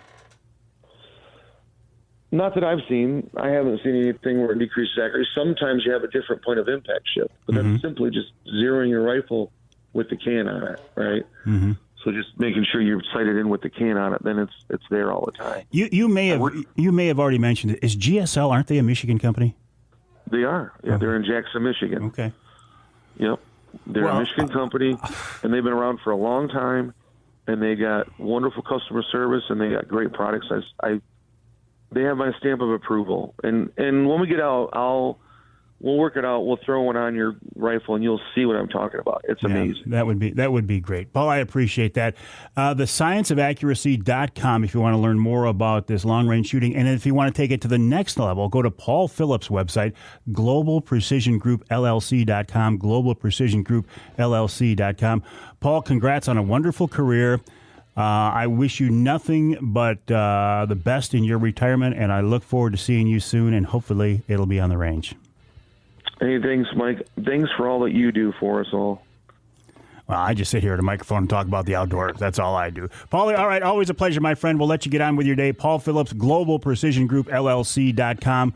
Not that I've seen. I haven't seen anything where it decreases accuracy. Sometimes you have a different point of impact shift, but that's simply just zeroing your rifle with the can on it, right? Mm-hmm. So just making sure you're sighted in with the can on it, then it's there all the time. You may have already mentioned it. Is GSL, aren't they a Michigan company? They are. Yeah, they're in Jackson, Michigan. Okay. Yep. They're a Michigan company, and they've been around for a long time, and they got wonderful customer service, and they got great products. They have my stamp of approval. And when we get out, we'll work it out. We'll throw one on your rifle, and you'll see what I'm talking about. It's amazing. That would be great. Paul, I appreciate that. TheScienceOfAccuracy.com if you want to learn more about this long-range shooting. And if you want to take it to the next level, go to Paul Phillips' website, GlobalPrecisionGroupLLC.com, GlobalPrecisionGroupLLC.com. Paul, congrats on a wonderful career. I wish you nothing but the best in your retirement, and I look forward to seeing you soon, and hopefully it'll be on the range. Hey, thanks, Mike. Thanks for all that you do for us all. Well, I just sit here at a microphone and talk about the outdoors. That's all I do. Paul, all right, always a pleasure, my friend. We'll let you get on with your day. Paul Phillips, GlobalPrecisionGroupLLC.com.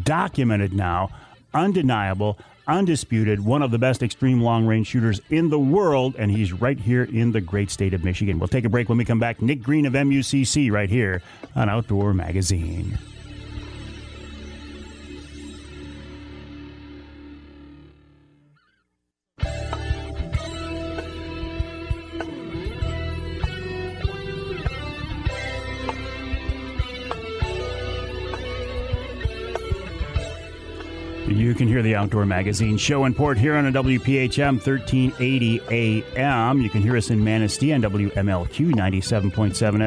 Documented now, undeniable, undisputed, one of the best extreme long-range shooters in the world, and he's right here in the great state of Michigan. We'll take a break when we come back. Nick Green of MUCC right here on Outdoor Magazine. You can hear the Outdoor Magazine show in Port Huron on WPHM 1380 AM. You can hear us in Manistee on WMLQ 97.7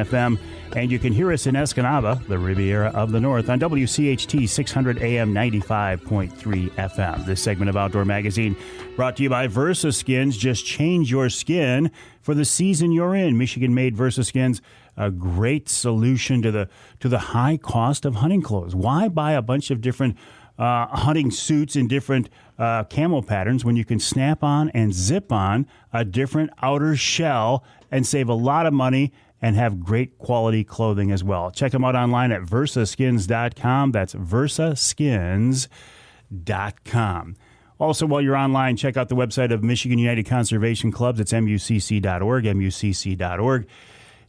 FM. And you can hear us in Escanaba, the Riviera of the North, on WCHT 600 AM 95.3 FM. This segment of Outdoor Magazine brought to you by Versa Skins. Just change your skin for the season you're in. Michigan-made Versa Skins, a great solution to the high cost of hunting clothes. Why buy a bunch of different hunting suits in different camo patterns when you can snap on and zip on a different outer shell and save a lot of money and have great quality clothing as well? Check them out online at versaskins.com. That's versaskins.com. Also, while you're online, check out the website of Michigan United Conservation Clubs. It's mucc.org, mucc.org.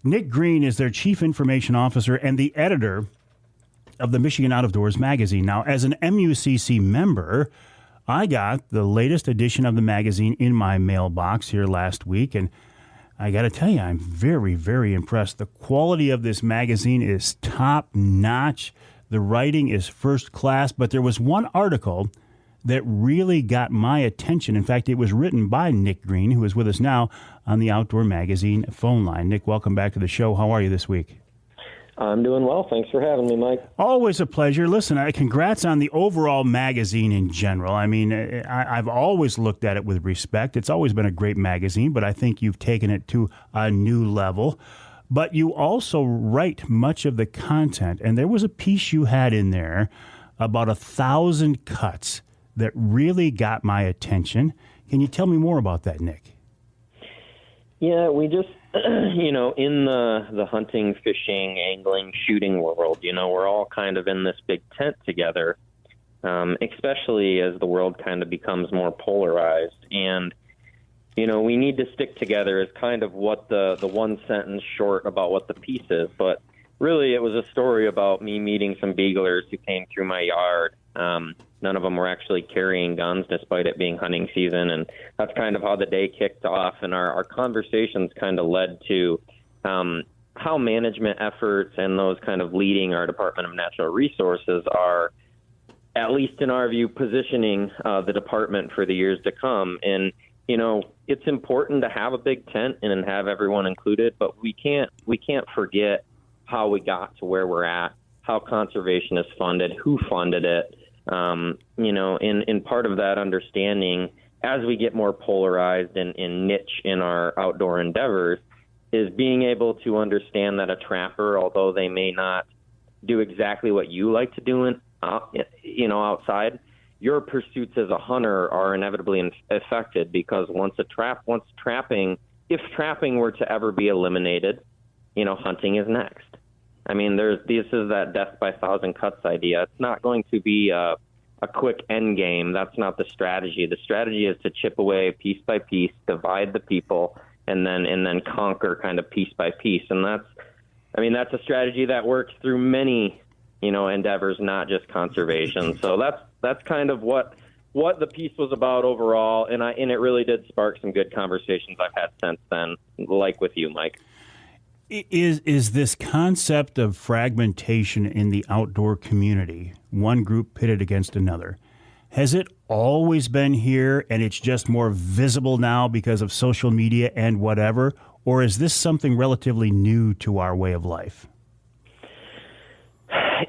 Nick Green is their Chief Information Officer and the editor of the Michigan Outdoors magazine. Now, as an MUCC member, I got the latest edition of the magazine in my mailbox here last week, and I got to tell you, I'm very, very impressed. The quality of this magazine is top-notch. The writing is first class, but there was one article that really got my attention. In fact, it was written by Nick Green, who is with us now on the Outdoor Magazine phone line. Nick, welcome back to the show. How are you this week? I'm doing well. Thanks for having me, Mike. Always a pleasure. Listen, congrats on the overall magazine in general. I mean, I've always looked at it with respect. It's always been a great magazine, but I think you've taken it to a new level. But you also write much of the content, and there was a piece you had in there about 1,000 cuts that really got my attention. Can you tell me more about that, Nick? Yeah, we just, in the hunting, fishing, angling, shooting world, we're all kind of in this big tent together, especially as the world kind of becomes more polarized. And, we need to stick together is kind of what the one sentence short about what the piece is. But really, it was a story about me meeting some beaglers who came through my yard. None of them were actually carrying guns, despite it being hunting season, and that's kind of how the day kicked off. And our conversations kind of led to how management efforts and those kind of leading our Department of Natural Resources are, at least in our view, positioning the department for the years to come. And it's important to have a big tent and have everyone included, but we can't forget how we got to where we're at, how conservation is funded, who funded it. In part of that understanding, as we get more polarized and niche in our outdoor endeavors, is being able to understand that a trapper, although they may not do exactly what you like to do outside, your pursuits as a hunter are inevitably affected, because if trapping were to ever be eliminated, hunting is next. I mean, this is that death by 1,000 cuts idea. It's not going to be a quick end game. That's not the strategy. The strategy is to chip away piece by piece, divide the people, and then conquer kind of piece by piece. And that's a strategy that works through many, endeavors, not just conservation. So that's kind of what the piece was about overall. And it really did spark some good conversations I've had since then, like with you, Mike. Is this concept of fragmentation in the outdoor community, one group pitted against another, has it always been here and it's just more visible now because of social media and whatever? Or is this something relatively new to our way of life?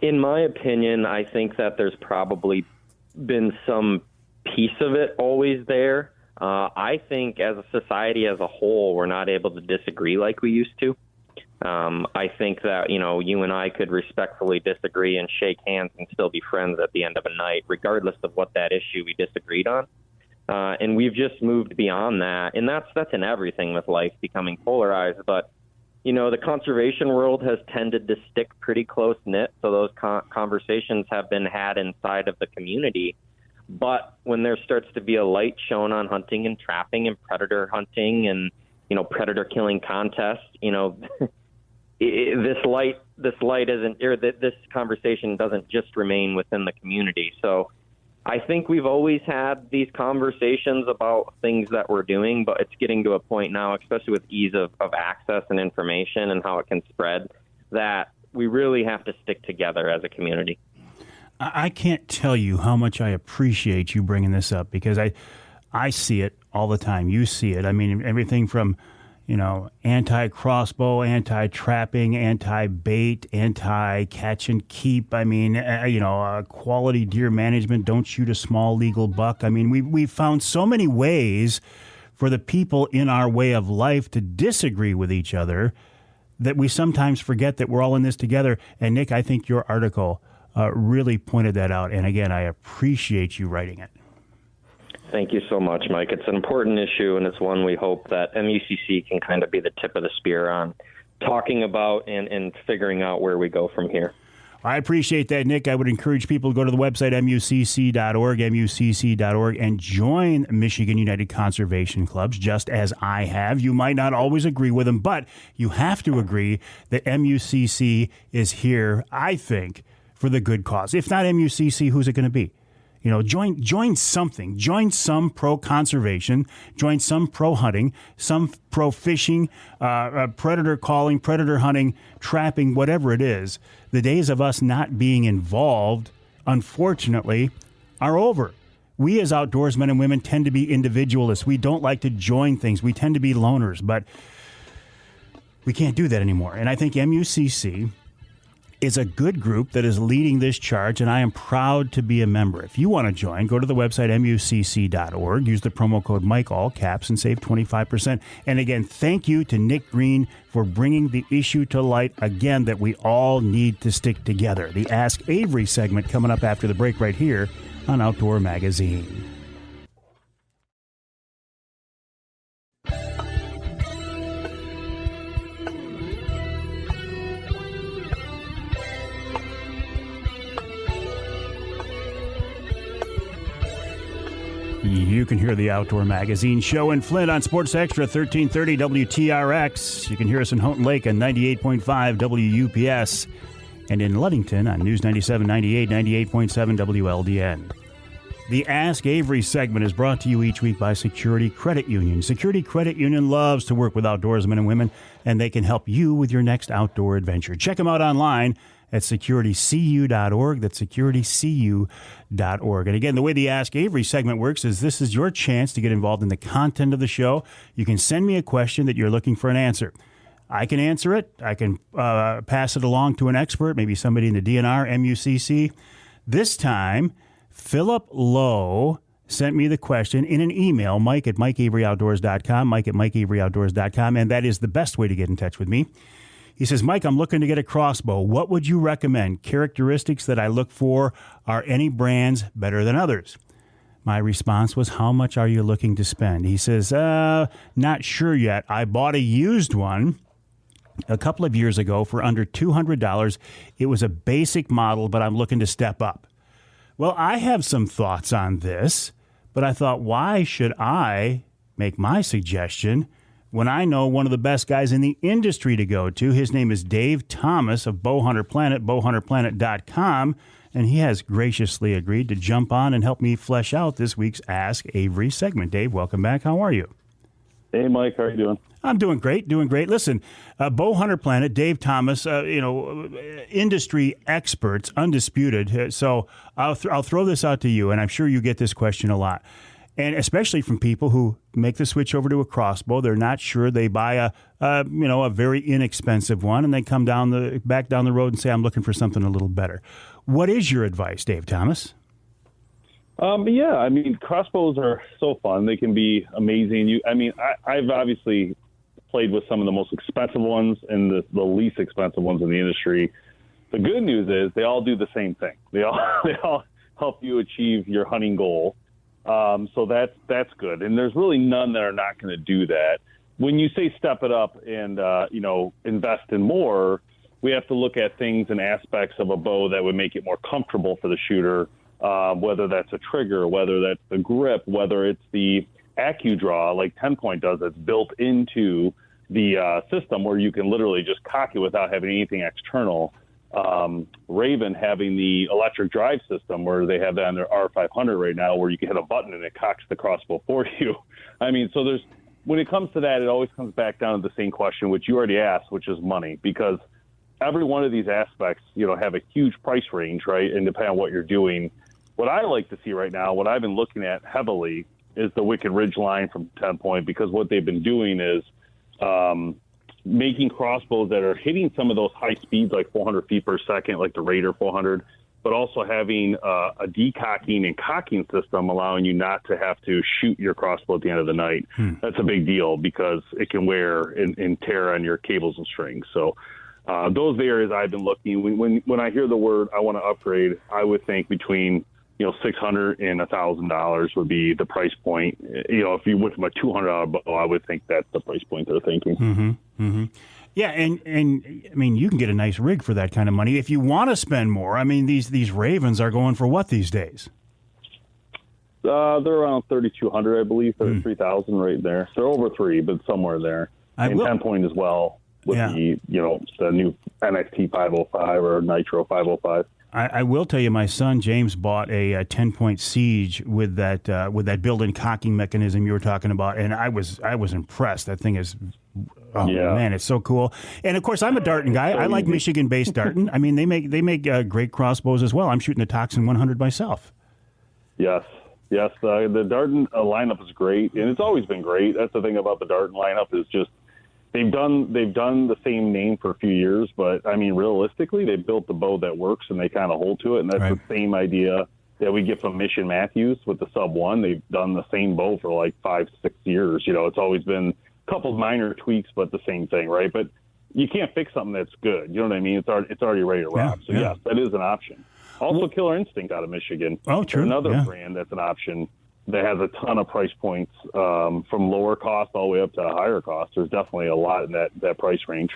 In my opinion, I think that there's probably been some piece of it always there. I think as a society as a whole, we're not able to disagree like we used to. I think that, you and I could respectfully disagree and shake hands and still be friends at the end of a night, regardless of what that issue we disagreed on. And we've just moved beyond that. And that's in everything with life becoming polarized. But, the conservation world has tended to stick pretty close-knit. So those conversations have been had inside of the community. But when there starts to be a light shown on hunting and trapping and predator hunting and, predator killing contests, this conversation doesn't just remain within the community. So I think we've always had these conversations about things that we're doing, but it's getting to a point now, especially with ease of access and information and how it can spread, that we really have to stick together as a community. I can't tell you how much I appreciate you bringing this up, because I see it all the time. You see it. I mean, everything from, anti-crossbow, anti-trapping, anti-bait, anti-catch and keep. I mean, quality deer management, don't shoot a small legal buck. I mean, we've found so many ways for the people in our way of life to disagree with each other that we sometimes forget that we're all in this together. And Nick, I think your article really pointed that out. And again, I appreciate you writing it. Thank you so much, Mike. It's an important issue, and it's one we hope that MUCC can kind of be the tip of the spear on talking about and figuring out where we go from here. I appreciate that, Nick. I would encourage people to go to the website, mucc.org, and join Michigan United Conservation Clubs, just as I have. You might not always agree with them, but you have to agree that MUCC is here, I think, for the good cause. If not MUCC, who's it going to be? Join something. Join some pro-conservation. Join some pro-hunting, some pro-fishing, predator calling, predator hunting, trapping, whatever it is. The days of us not being involved, unfortunately, are over. We as outdoorsmen and women tend to be individualists. We don't like to join things. We tend to be loners, but we can't do that anymore. And I think MUCC is a good group that is leading this charge, and I am proud to be a member. If you want to join, go to the website, mucc.org, use the promo code Mike, all caps, and save 25%. And again, thank you to Nick Green for bringing the issue to light, again, that we all need to stick together. The Ask Avery segment coming up after the break right here on Outdoor Magazine. You can hear the Outdoor Magazine show in Flint on Sports Extra 1330 WTRX. You can hear us in Houghton Lake on 98.5 WUPS and in Ludington on News 97.98, 98.7 WLDN. The Ask Avery segment is brought to you each week by Security Credit Union. Security Credit Union loves to work with outdoorsmen and women, and they can help you with your next outdoor adventure. Check them out online at securitycu.org. That's securitycu.org. And again, the way the Ask Avery segment works is this is your chance to get involved in the content of the show. You can send me a question that you're looking for an answer. I can answer it. I can pass it along to an expert, maybe somebody in the DNR, MUCC. This time, Philip Lowe sent me the question in an email, Mike at MikeAveryOutdoors.com, Mike at MikeAveryOutdoors.com, and that is the best way to get in touch with me. He says, Mike, I'm looking to get a crossbow. What would you recommend? Characteristics that I look for, are any brands better than others? My response was, how much are you looking to spend? He says, not sure yet. I bought a used one a couple of years ago for under $200. It was a basic model, but I'm looking to step up. Well, I have some thoughts on this, but I thought, why should I make my suggestion when I know one of the best guys in the industry to go to? His name is Dave Thomas of Bowhunter Planet, bowhunterplanet.com, and he has graciously agreed to jump on and help me flesh out this week's Ask Avery segment. Dave, welcome back. How are you? Hey, Mike. How are you doing? I'm doing great, Listen, Bowhunter Planet, Dave Thomas, industry experts, undisputed. So I'll throw this out to you, and I'm sure you get this question a lot. And especially from people who make the switch over to a crossbow, they're not sure. They buy a very inexpensive one, and they come back down the road and say, "I'm looking for something a little better." What is your advice, Dave Thomas? Crossbows are so fun. They can be amazing. I've obviously played with some of the most expensive ones and the least expensive ones in the industry. The good news is they all do the same thing. They all help you achieve your hunting goal. So that's good. And there's really none that are not going to do that. When you say step it up and, invest in more, we have to look at things and aspects of a bow that would make it more comfortable for the shooter, whether that's a trigger, whether that's the grip, whether it's the AccuDraw, like 10-point does, that's built into the system where you can literally just cock it without having anything external. Raven having the electric drive system where they have that on their R500 right now, where you can hit a button and it cocks the crossbow for you. So when it comes to that, it always comes back down to the same question, which you already asked, which is money. Because every one of these aspects, have a huge price range, right? And depending on what you're doing. What I like to see right now, what I've been looking at heavily, is the Wicked Ridge line from 10 Point, because what they've been doing is making crossbows that are hitting some of those high speeds, like 400 feet per second, like the Raider 400, but also having a decocking and cocking system, allowing you not to have to shoot your crossbow at the end of the night. That's a big deal because it can wear and tear on your cables and strings. So those areas I've been looking. When I hear the word I want to upgrade, I would think between $600 and $1,000 would be the price point. If you went from a $200 bow, I would think that's the price point they're thinking. Mm-hmm. Mm-hmm. Yeah, and I mean, you can get a nice rig for that kind of money if you want to spend more. I mean, these Ravens are going for what these days? They're around 3,200, I believe, 3,000 right there. They're over 3, but somewhere there. And 10 Point as well with the new NXT 505 or Nitro 505. I will tell you, my son James bought a 10 Point Siege with that built-in cocking mechanism you were talking about, and I was impressed. That thing is, man, it's so cool. And of course, I'm a Darton guy. I like Michigan-based Darton. I mean, they make great crossbows as well. I'm shooting a Toxin 100 myself. Yes. The Darton lineup is great, and it's always been great. That's the thing about the Darton lineup is just. They've done the same name for a few years, but I mean, realistically, they built the bow that works and they kind of hold to it. And that's the same idea that we get from Mission Matthews with the Sub 1. They've done the same bow for like 5-6 years. It's always been a couple of minor tweaks, but the same thing, right? But you can't fix something that's good. You know what I mean? It's already ready to rock. So yes, that is an option. Also, Killer Instinct out of Michigan. Oh, true. Another brand that's an option that has a ton of price points from lower cost all the way up to higher cost. There's definitely a lot in that price range.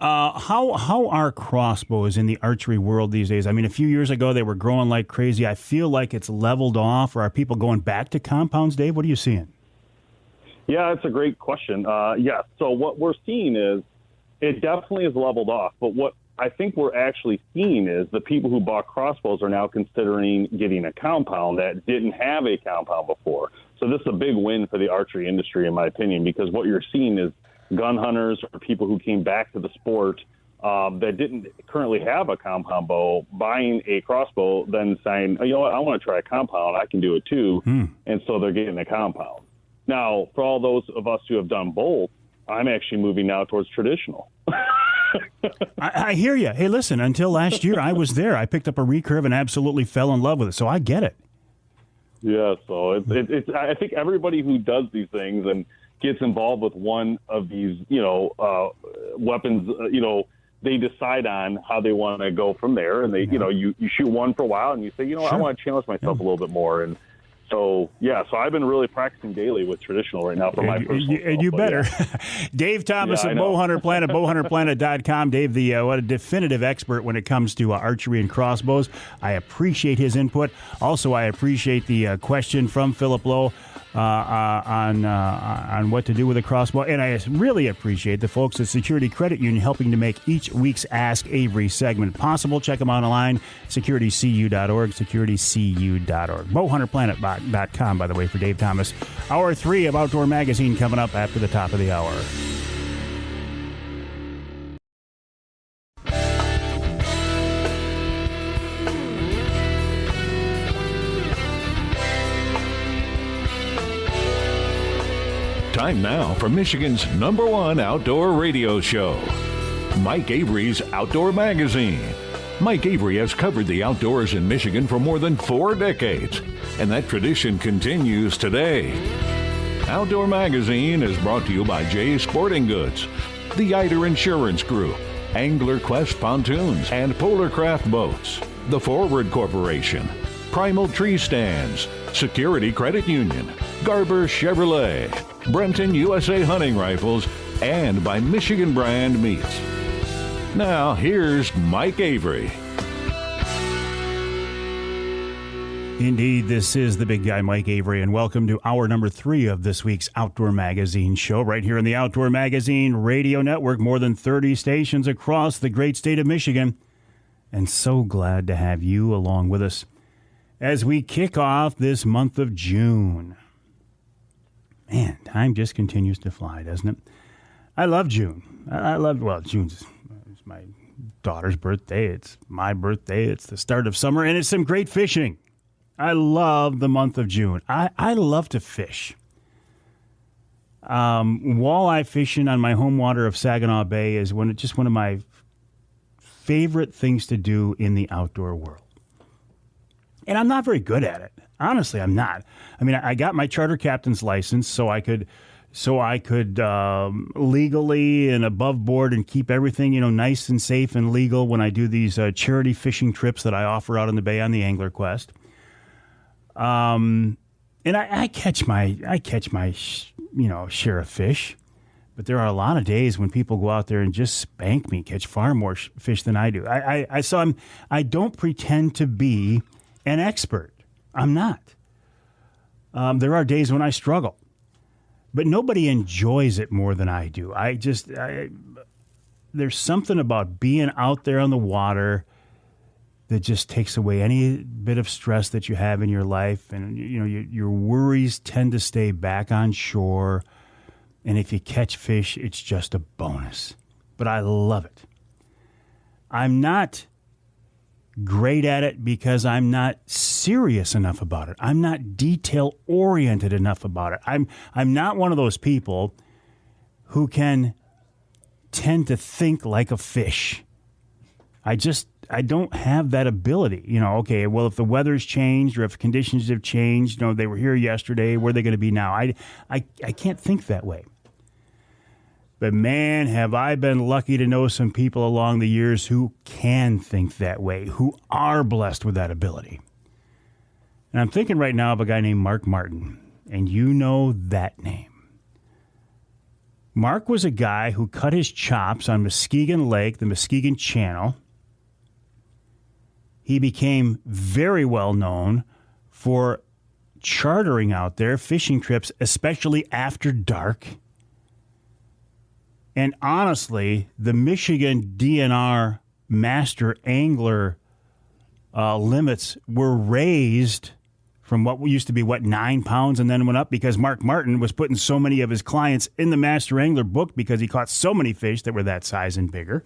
How are crossbows in the archery world these days? I mean, a few years ago they were growing like crazy. I feel like it's leveled off. Or are people going back to compounds, Dave? What are you seeing? Yeah, that's a great question. So what we're seeing is it definitely is leveled off. But what I think we're actually seeing is the people who bought crossbows are now considering getting a compound that didn't have a compound before. So this is a big win for the archery industry, in my opinion, because what you're seeing is gun hunters or people who came back to the sport that didn't currently have a compound bow buying a crossbow, then saying, I want to try a compound. I can do it too. And so they're getting a compound. Now, for all those of us who have done both, I'm actually moving now towards traditional. I hear you. Hey, listen, until last year, I was there. I picked up a recurve and absolutely fell in love with it, so I get it. Yeah, so it's I think everybody who does these things and gets involved with one of these, weapons, they decide on how they want to go from there. And they, you shoot one for a while and you say, I want to challenge myself a little bit more. And so I've been really practicing daily with traditional right now for my personal and you better. Dave Thomas at Bowhunter Planet, bowhunterplanet.com. Dave, what a definitive expert when it comes to archery and crossbows. I appreciate his input. Also, I appreciate the question from Philip Lowe on what to do with a crossbow. And I really appreciate the folks at Security Credit Union helping to make each week's Ask Avery segment possible. Check them out online, securitycu.org, securitycu.org. Bowhunterplanet.com, by the way, for Dave Thomas. Hour 3 of Outdoor Magazine coming up after the top of the hour. Time now for Michigan's #1 outdoor radio show, Mike Avery's Outdoor Magazine. Mike Avery has covered the outdoors in Michigan for more than 4 decades, and that tradition continues today. Outdoor Magazine is brought to you by Jay's Sporting Goods, the Eider Insurance Group, Angler Quest Pontoons and Polar Craft Boats, the Forward Corporation, Primal Tree Stands, Security Credit Union, Garber Chevrolet, Brenton USA Hunting Rifles, and by Michigan Brand Meats. Now, here's Mike Avery. Indeed, this is the big guy, Mike Avery, and welcome to hour number 3 of this week's Outdoor Magazine show, right here in the Outdoor Magazine Radio Network, more than 30 stations across the great state of Michigan. And so glad to have you along with us as we kick off this month of June. Man, time just continues to fly, doesn't it? I love June. June's It's my daughter's birthday. It's my birthday. It's the start of summer, and it's some great fishing. I love the month of June. I love to fish. Walleye fishing on my home water of Saginaw Bay is just one of my favorite things to do in the outdoor world. And I'm not very good at it. Honestly, I'm not. I mean, I got my charter captain's license so I could legally and above board and keep everything, nice and safe and legal when I do these charity fishing trips that I offer out in the bay on the Angler Quest. And I catch my share of fish, but there are a lot of days when people go out there and just spank me, catch far more fish than I do. I don't pretend to be an expert. I'm not. There are days when I struggle, but nobody enjoys it more than I do. There's something about being out there on the water that just takes away any bit of stress that you have in your life. And, your worries tend to stay back on shore. And if you catch fish, it's just a bonus. But I love it. I'm not great at it because I'm not serious enough about it. I'm not detail-oriented enough about it. I'm not one of those people who can tend to think like a fish. I don't have that ability. Okay, well, if the weather's changed or if conditions have changed, they were here yesterday, where are they going to be now? I can't think that way. But man, have I been lucky to know some people along the years who can think that way, who are blessed with that ability. And I'm thinking right now of a guy named Mark Martin, and you know that name. Mark was a guy who cut his chops on Muskegon Lake, the Muskegon Channel. He became very well known for chartering out there, fishing trips, especially after dark. And honestly, the Michigan DNR master angler limits were raised from what used to be, 9 pounds, and then went up because Mark Martin was putting so many of his clients in the master angler book because he caught so many fish that were that size and bigger.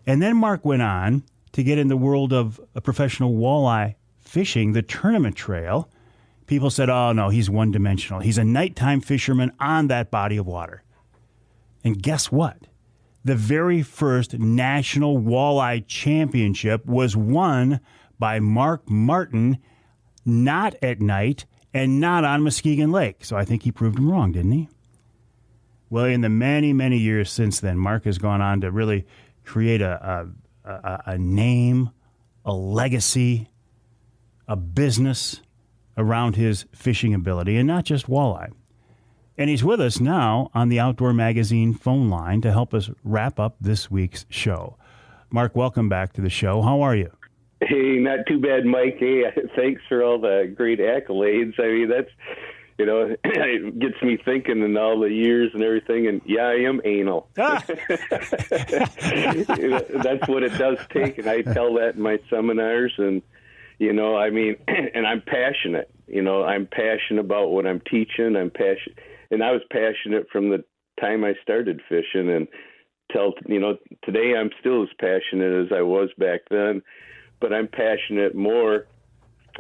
And then Mark went on to get in the world of a professional walleye fishing, the tournament trail. People said, oh, no, he's one-dimensional. He's a nighttime fisherman on that body of water. And guess what? The very first National Walleye Championship was won by Mark Martin, not at night and not on Muskegon Lake. So I think he proved him wrong, didn't he? Well, in the many, many years since then, Mark has gone on to really create a name, a legacy, a business around his fishing ability, and not just walleye. And he's with us now on the Outdoor Magazine phone line to help us wrap up this week's show. Mark, welcome back to the show. How are you? Hey, not too bad, Mike. Hey, thanks for all the great accolades. I mean, that's, it gets me thinking in all the years and everything. And yeah, I am anal. That's what it does take. And I tell that in my seminars. And, and I'm passionate. I'm passionate about what I'm teaching. I'm passionate. And I was passionate from the time I started fishing, and today I'm still as passionate as I was back then, but I'm passionate more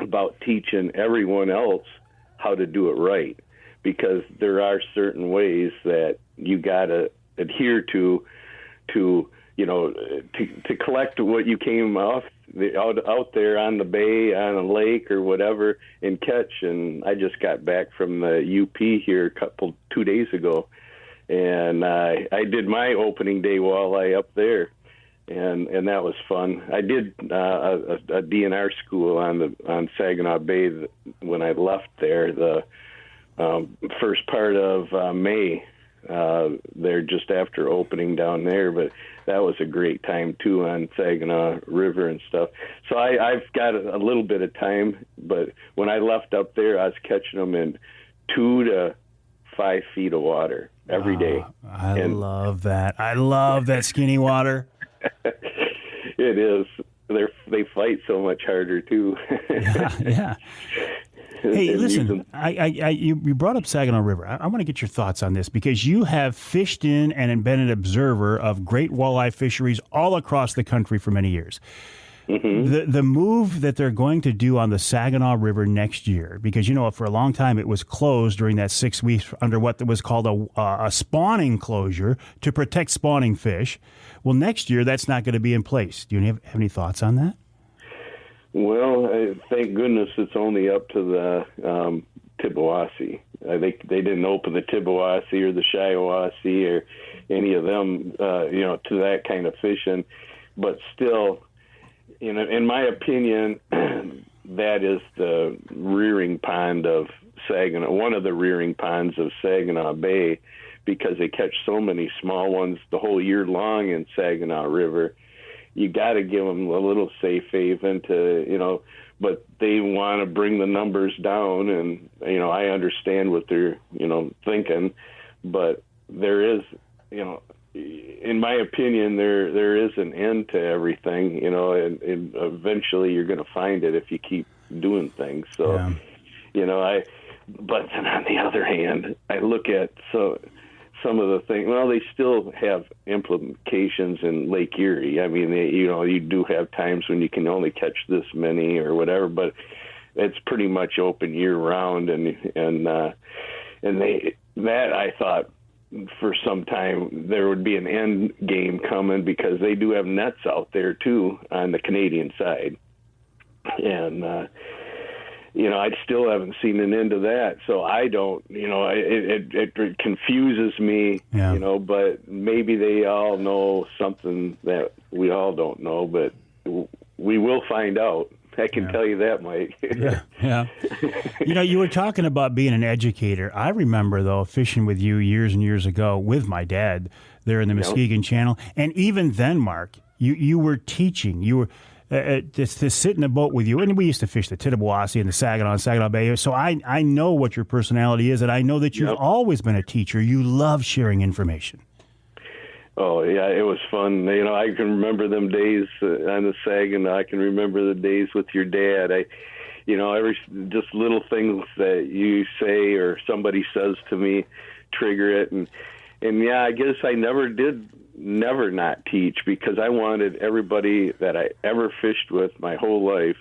about teaching everyone else how to do it right, because there are certain ways that you got to adhere to collect what you came off out there on the bay, on a lake or whatever, and catch. And I just got back from the UP here 2 days ago, and I did my opening day walleye up there, and that was fun. I did a DNR school on Saginaw Bay when I left there the first part of May. There just after opening down there, but that was a great time too on Saginaw River and stuff. So I've got a little bit of time, but when I left up there, I was catching them in 2 to 5 feet of water every day. I love that. I love that skinny water. It is. They fight so much harder too. Yeah. Hey, listen, you brought up Saginaw River. I want to get your thoughts on this because you have fished in and been an observer of great walleye fisheries all across the country for many years. Mm-hmm. The move that they're going to do on the Saginaw River next year, because, for a long time it was closed during that 6 weeks under what was called a spawning closure to protect spawning fish. Well, next year that's not going to be in place. Do you have any thoughts on that? Well, thank goodness it's only up to the Tibuwassee. They didn't open the Tibuwassee or the Shiawassee or any of them, to that kind of fishing. But still, in my opinion, that is the rearing pond of Saginaw, one of the rearing ponds of Saginaw Bay, because they catch so many small ones the whole year long in Saginaw River. You got to give them a little safe haven to, but they want to bring the numbers down, and, I understand what they're, thinking, but there is, in my opinion, there is an end to everything, and eventually you're going to find it if you keep doing things. So, but then on the other hand, I look at some of the things. Well, they still have implications in Lake Erie. I mean, you do have times when you can only catch this many or whatever, but it's pretty much open year round, and I thought for some time there would be an end game coming, because they do have nets out there too on the Canadian side, and I still haven't seen an end to that. So I don't, it confuses me, but maybe they all know something that we all don't know, but we will find out. I can tell you that, Mike. Yeah. You were talking about being an educator. I remember, though, fishing with you years and years ago with my dad there in the Muskegon Channel. And even then, Mark, you were teaching. You were to sit in a boat with you. And we used to fish the Tittabawassee and the Saginaw Bay. So I know what your personality is, and I know that you've always been a teacher. You love sharing information. Oh, yeah, it was fun. I can remember them days on the Saginaw. I can remember the days with your dad. Just little things that you say or somebody says to me trigger it. And I guess I never not teach, because I wanted everybody that I ever fished with my whole life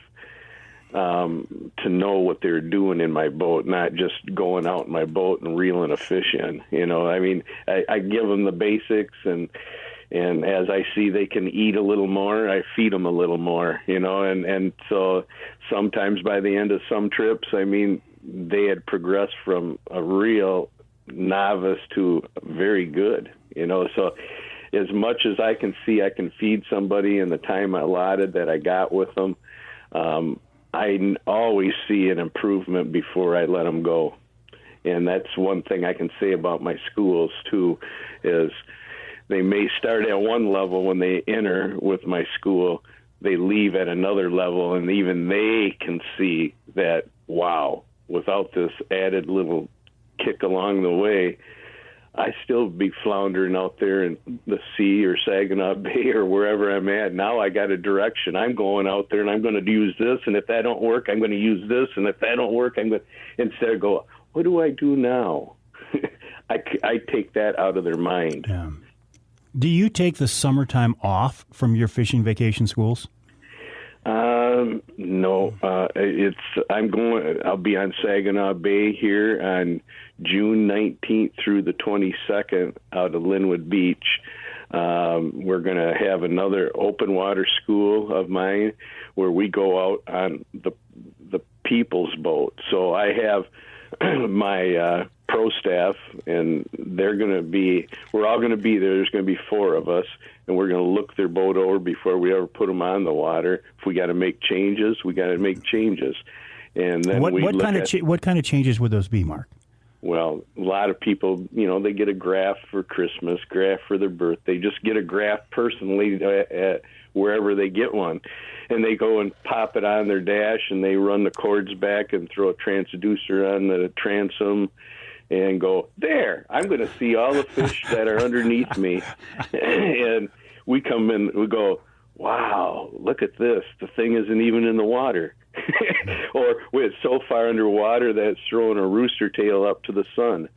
to know what they were doing in my boat, not just going out in my boat and reeling a fish in. I give them the basics, and as I see they can eat a little more, I feed them a little more, and so sometimes by the end of some trips, they had progressed from a real novice to very good, so as much as I can see I can feed somebody in the time allotted that I got with them, I always see an improvement before I let them go. And that's one thing I can say about my schools, too, is they may start at one level when they enter with my school. They leave at another level, and even they can see that, wow, without this added little kick along the way, I still be floundering out there in the sea or Saginaw Bay or wherever I'm at. Now I got a direction. I'm going out there and I'm going to use this, and if that don't work, I'm going to use this, and if that don't work, I'm going to, instead of go, what do I do now? I take that out of their mind. Yeah. Do you take the summertime off from your fishing vacation schools? No, I'll be on Saginaw Bay here on June 19th through the 22nd out of Linwood Beach. We're going to have another open water school of mine where we go out on the people's boat. So I have my pro staff, and we're all going to be there. There's going to be 4 of us, and we're going to look their boat over before we ever put them on the water. If we got to make changes, we got to make changes. And then what kind of changes would those be, Mark? Well, a lot of people, they get a graph for Christmas, graph for their birthday, just get a graph personally at wherever they get one. And they go and pop it on their dash, and they run the cords back and throw a transducer on the transom and go, there, I'm going to see all the fish that are underneath me. And we come in, we go, wow, look at this. The thing isn't even in the water. or it's so far underwater that it's throwing a rooster tail up to the sun.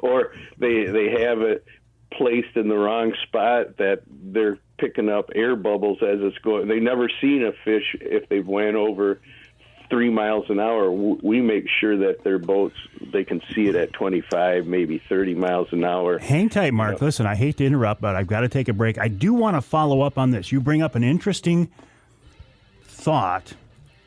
Or they have it placed in the wrong spot that they're picking up air bubbles as it's going. They've never seen a fish if they've went over 3 miles an hour. We make sure that their boats, they can see it at 25, maybe 30 miles an hour. Hang tight, Mark. Listen, I hate to interrupt, but I've got to take a break. I do want to follow up on this. You bring up an interesting thought,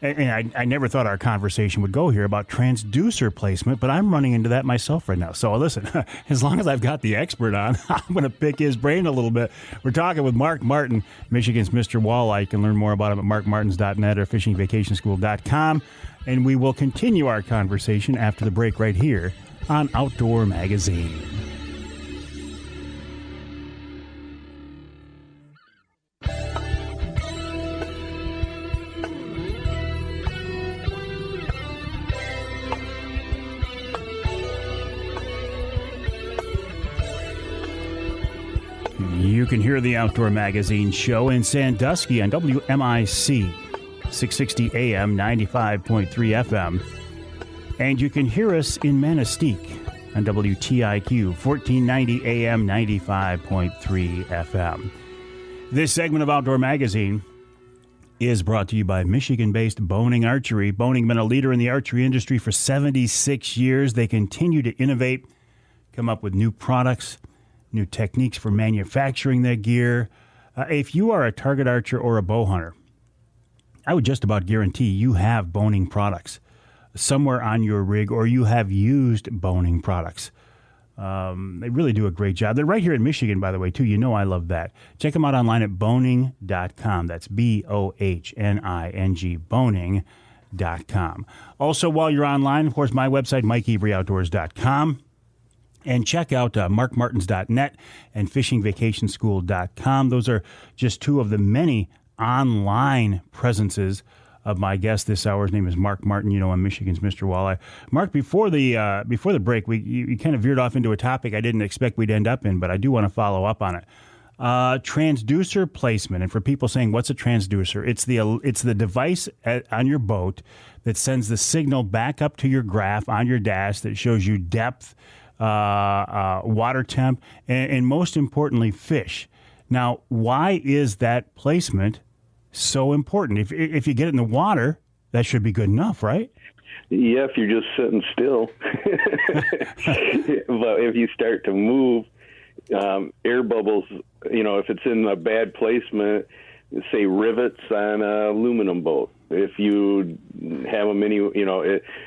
and I never thought our conversation would go here about transducer placement, but I'm running into that myself right now. So listen, as long as I've got the expert on, I'm going to pick his brain a little bit. We're talking with Mark Martin, Michigan's Mr. Walleye. You can learn more about him at markmartins.net or fishingvacationschool.com, and we will continue our conversation after the break right here on Outdoor Magazine. You can hear the Outdoor Magazine show in Sandusky on WMIC 660 AM, 95.3 FM. And you can hear us in Manistee on WTIQ 1490 AM, 95.3 FM. This segment of Outdoor Magazine is brought to you by Michigan-based Boning Archery. Boning has been a leader in the archery industry for 76 years. They continue to innovate, come up with new products, new techniques for manufacturing their gear. If you are a target archer or a bow hunter, I would just about guarantee you have boning products somewhere on your rig, or you have used boning products. They really do a great job. They're right here in Michigan, by the way, too. You know I love that. Check them out online at boning.com. That's BOHNING, boning.com. Also, while you're online, of course, my website, MikeAveryOutdoors.com. And check out markmartins.net and fishingvacationschool.com. Those are just two of the many online presences of my guest this hour. His name is Mark Martin. You know, I'm Michigan's Mr. Walleye. Mark, before the break, you kind of veered off into a topic I didn't expect we'd end up in, but I do want to follow up on it. Transducer placement. And for people saying, what's a transducer? It's the device on your boat that sends the signal back up to your graph on your dash that shows you depth, water temp, and most importantly, fish. Now, why is that placement so important? If you get it in the water, that should be good enough, right? Yeah, if you're just sitting still. But if you start to move, air bubbles, if it's in a bad placement, say rivets on an aluminum boat. If you have them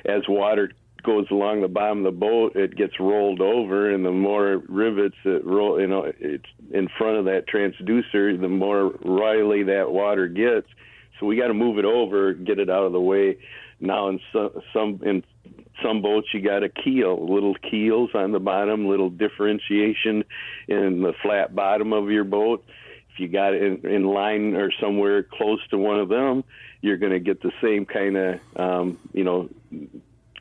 as water goes along the bottom of the boat, it gets rolled over, and the more rivets it roll, it's in front of that transducer, the more roily that water gets. So we got to move it over, get it out of the way. Now in some boats you got a keel, little keels on the bottom, little differentiation in the flat bottom of your boat. If you got it in line or somewhere close to one of them, you're going to get the same kind of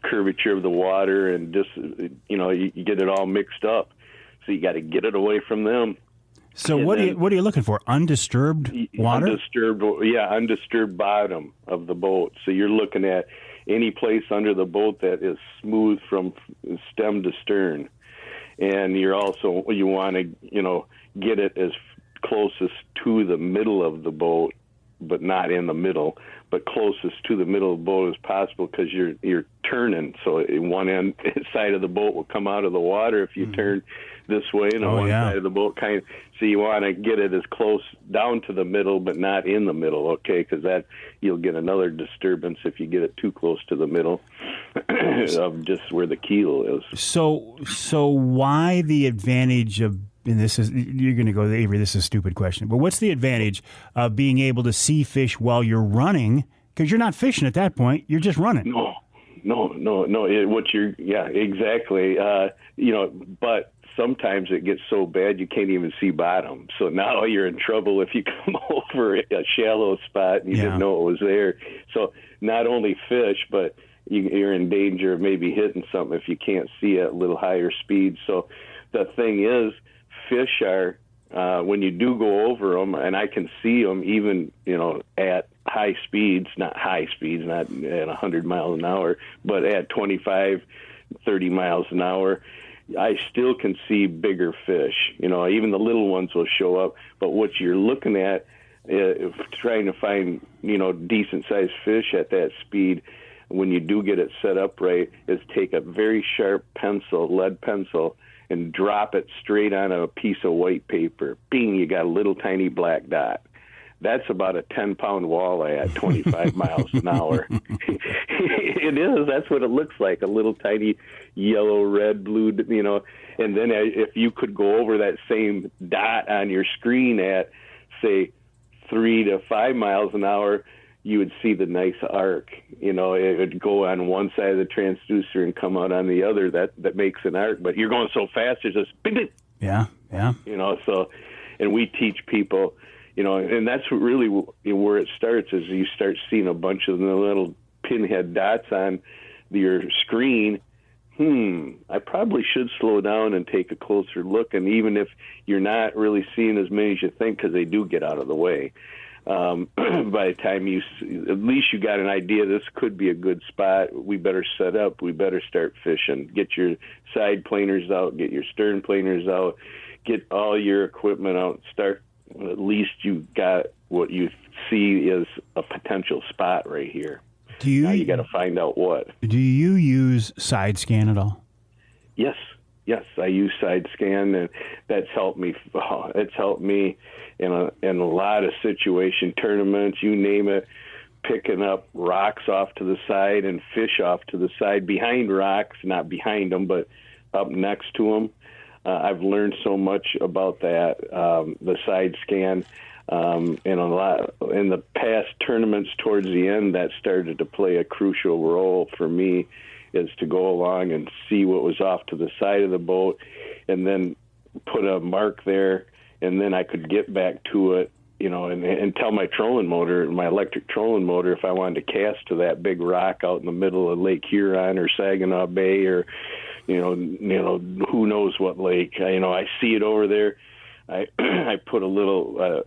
curvature of the water, and just you get it all mixed up. So you got to get it away from them. So what are you looking for? Undisturbed water? Undisturbed bottom of the boat. So you're looking at any place under the boat that is smooth from stem to stern, and you want to get it as closest to the middle of the boat, but not in the middle, but closest to the middle of the boat as possible, because you're turning. So one side of the boat will come out of the water if you turn this way, and side of the boat so you want to get it as close down to the middle, but not in the middle, okay? Because that you'll get another disturbance if you get it too close to the middle of just where the keel is. So why the advantage of? And you're going to go, Avery, this is a stupid question, but what's the advantage of being able to see fish while you're running? Because you're not fishing at that point, you're just running. No. Exactly. But sometimes it gets so bad you can't even see bottom. So now you're in trouble if you come over a shallow spot and you didn't know it was there. So not only fish, but you're in danger of maybe hitting something if you can't see at a little higher speed. So the thing is, fish are, when you do go over them, and I can see them even, at high speeds, not at 100 miles an hour, but at 25, 30 miles an hour, I still can see bigger fish. Even the little ones will show up. But what you're looking at, trying to find, decent-sized fish at that speed, when you do get it set up right, is take a very sharp lead pencil, and drop it straight on a piece of white paper. Bing, you got a little tiny black dot. That's about a 10-pound walleye at 25 miles an hour. It is. That's what it looks like, a little tiny yellow, red, blue, And then if you could go over that same dot on your screen at, say, 3 to 5 miles an hour, you would see the nice arc. It would go on one side of the transducer and come out on the other. That makes an arc. But you're going so fast, there's this bing, yeah. So, and we teach people, and that's really where it starts, is you start seeing a bunch of the little pinhead dots on your screen. I probably should slow down and take a closer look. And even if you're not really seeing as many as you think, because they do get out of the way, by the time at least you got an idea, this could be a good spot. We better set up. We better start fishing. Get your side planers out. Get your stern planers out. Get all your equipment out. Start. At least you got what you see is a potential spot right here. Now you got to find out what. Do you use side scan at all? Yes, I use side scan, and that's helped me. It's helped me in a lot of situation, tournaments, you name it, picking up rocks off to the side and fish off to the side, behind rocks, not behind them, but up next to them. I've learned so much about that, the side scan. And a lot in the past tournaments towards the end, that started to play a crucial role for me, is to go along and see what was off to the side of the boat, and then put a mark there, and then I could get back to it, and tell my trolling motor, my electric trolling motor, if I wanted to cast to that big rock out in the middle of Lake Huron or Saginaw Bay or, who knows what lake. I see it over there. I put a little,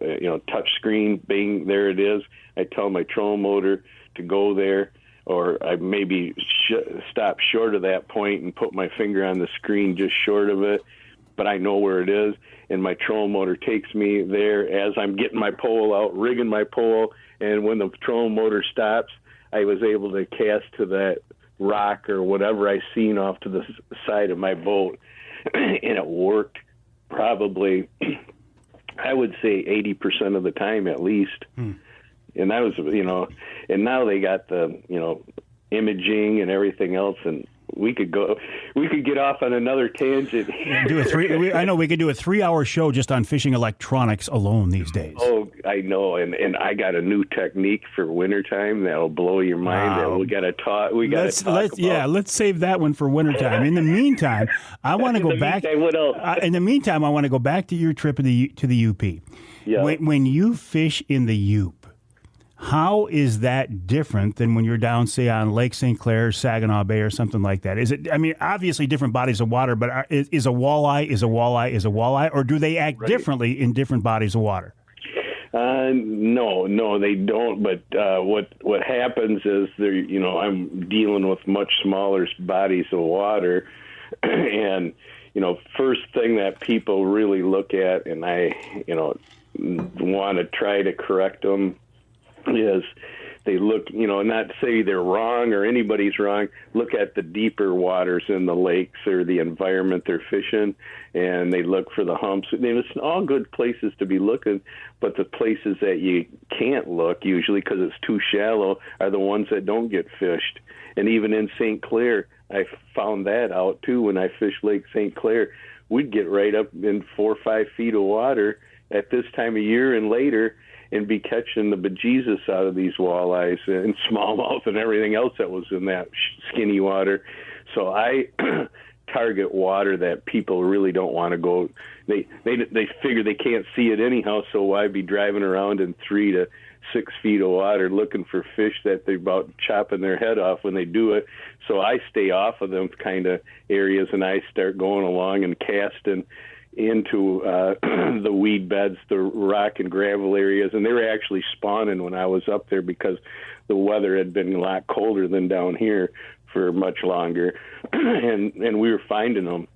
touch screen, bing, there it is. I tell my trolling motor to go there, or I maybe stop short of that point and put my finger on the screen just short of it, but I know where it is, and my trolling motor takes me there as I'm getting my pole out, rigging my pole, and when the trolling motor stops, I was able to cast to that rock or whatever I seen off to the side of my boat, and it worked probably, I would say 80% of the time at least. And that was, and now they got the, imaging and everything else, and we could get off on another tangent. I know we could do a 3-hour show just on fishing electronics alone these days. Oh, I know, and I got a new technique for wintertime that'll blow your mind. That we got to talk. Let's save that one for wintertime. In the meantime, I want to go back. In the meantime, I want to go back to your trip to the UP. Yeah. When you fish in the UP, how is that different than when you're down, say, on Lake St. Clair, Saginaw Bay, or something like that? Is it? I mean, obviously different bodies of water, but is a walleye, or do they act differently in different bodies of water? No, they don't. But what happens is I'm dealing with much smaller bodies of water, and first thing that people really look at, and I want to try to correct them, is they look, not to say they're wrong or anybody's wrong, look at the deeper waters in the lakes or the environment they're fishing, and they look for the humps. It's all good places to be looking, but the places that you can't look, usually because it's too shallow, are the ones that don't get fished. And even in St. Clair, I found that out too when I fished Lake St. Clair. We'd get right up in 4 or 5 feet of water at this time of year and later, and be catching the bejesus out of these walleyes and smallmouth and everything else that was in that skinny water. So I target water that people really don't want to go. They figure they can't see it anyhow, so why be driving around in 3 to 6 feet of water looking for fish that they're about chopping their head off when they do it. So I stay off of them kind of areas, and I start going along and casting, into the weed beds, the rock and gravel areas, and they were actually spawning when I was up there because the weather had been a lot colder than down here for much longer, and we were finding them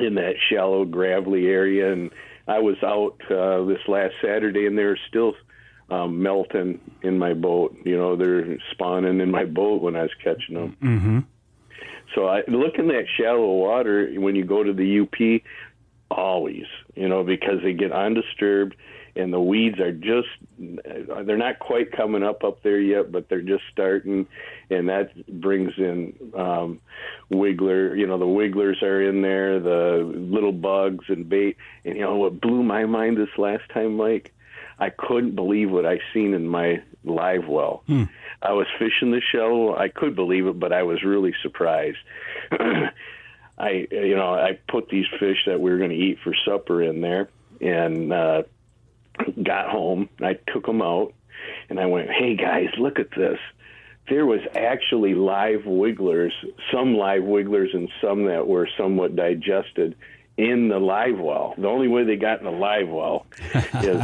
in that shallow, gravelly area. And I was out this last Saturday, and they were still melting in my boat. You know, they're spawning in my boat when I was catching them. Mm-hmm. So I look in that shallow water when you go to the UP, always, you know, because they get undisturbed, and the weeds are just, they're not quite coming up there yet, but they're just starting, and that brings in wiggler, you know, the wigglers are in there, the little bugs and bait. And, you know, what blew my mind this last time, Mike, I couldn't believe what I seen in my live well. I was fishing the shallow. I could believe it, but I was really surprised. I put these fish that we were going to eat for supper in there, and got home. I took them out, and I went, "Hey guys, look at this." There was actually live wigglers, some live wigglers and some that were somewhat digested in the live well. The only way they got in the live well is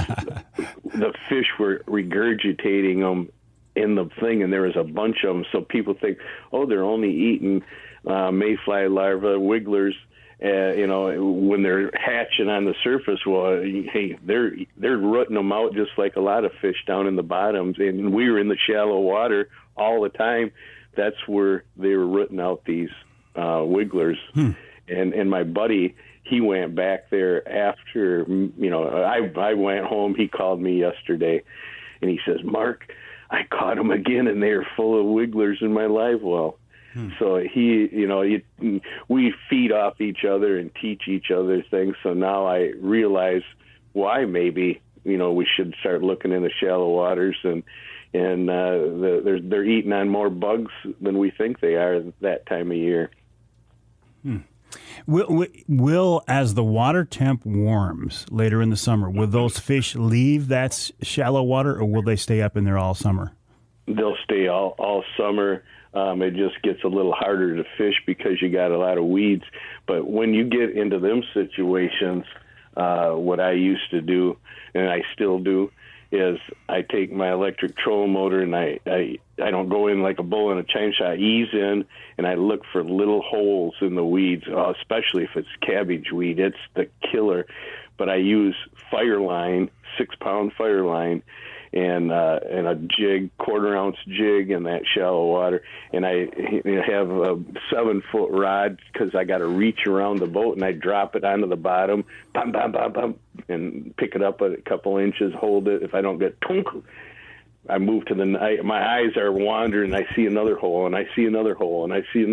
the fish were regurgitating them in the thing, and there was a bunch of them. So people think, oh, they're only eating mayfly larvae, wigglers, you know, when they're hatching on the surface. Well, hey, they're rooting them out just like a lot of fish down in the bottoms. And we were in the shallow water all the time. That's where they were rooting out these wigglers. And my buddy, he went back there after, you know, I went home. He called me yesterday, and he says, "Mark, I caught them again, and they're full of wigglers in my live well." So he, you know, we feed off each other and teach each other things. So now I realize why maybe, you know, we should start looking in the shallow waters, and they're eating on more bugs than we think they are that time of year. Will, as the water temp warms later in the summer, will those fish leave that shallow water, or will they stay up in there all summer? They'll stay all summer. It just gets a little harder to fish because you got a lot of weeds. But when you get into them situations, what I used to do, and I still do, is I take my electric trolling motor, and I don't go in like a bull in a china shop. I ease in, and I look for little holes in the weeds, especially if it's cabbage weed. It's the killer. But I use fire line, 6-pound fire line, and a jig, 1/4-ounce jig in that shallow water. And I have a 7-foot rod because I got to reach around the boat, and I drop it onto the bottom, bam, bam, bam, bam, and pick it up a couple inches, hold it. If I don't get tunk, I move to my eyes are wandering. I see another hole, and I see another hole, and I see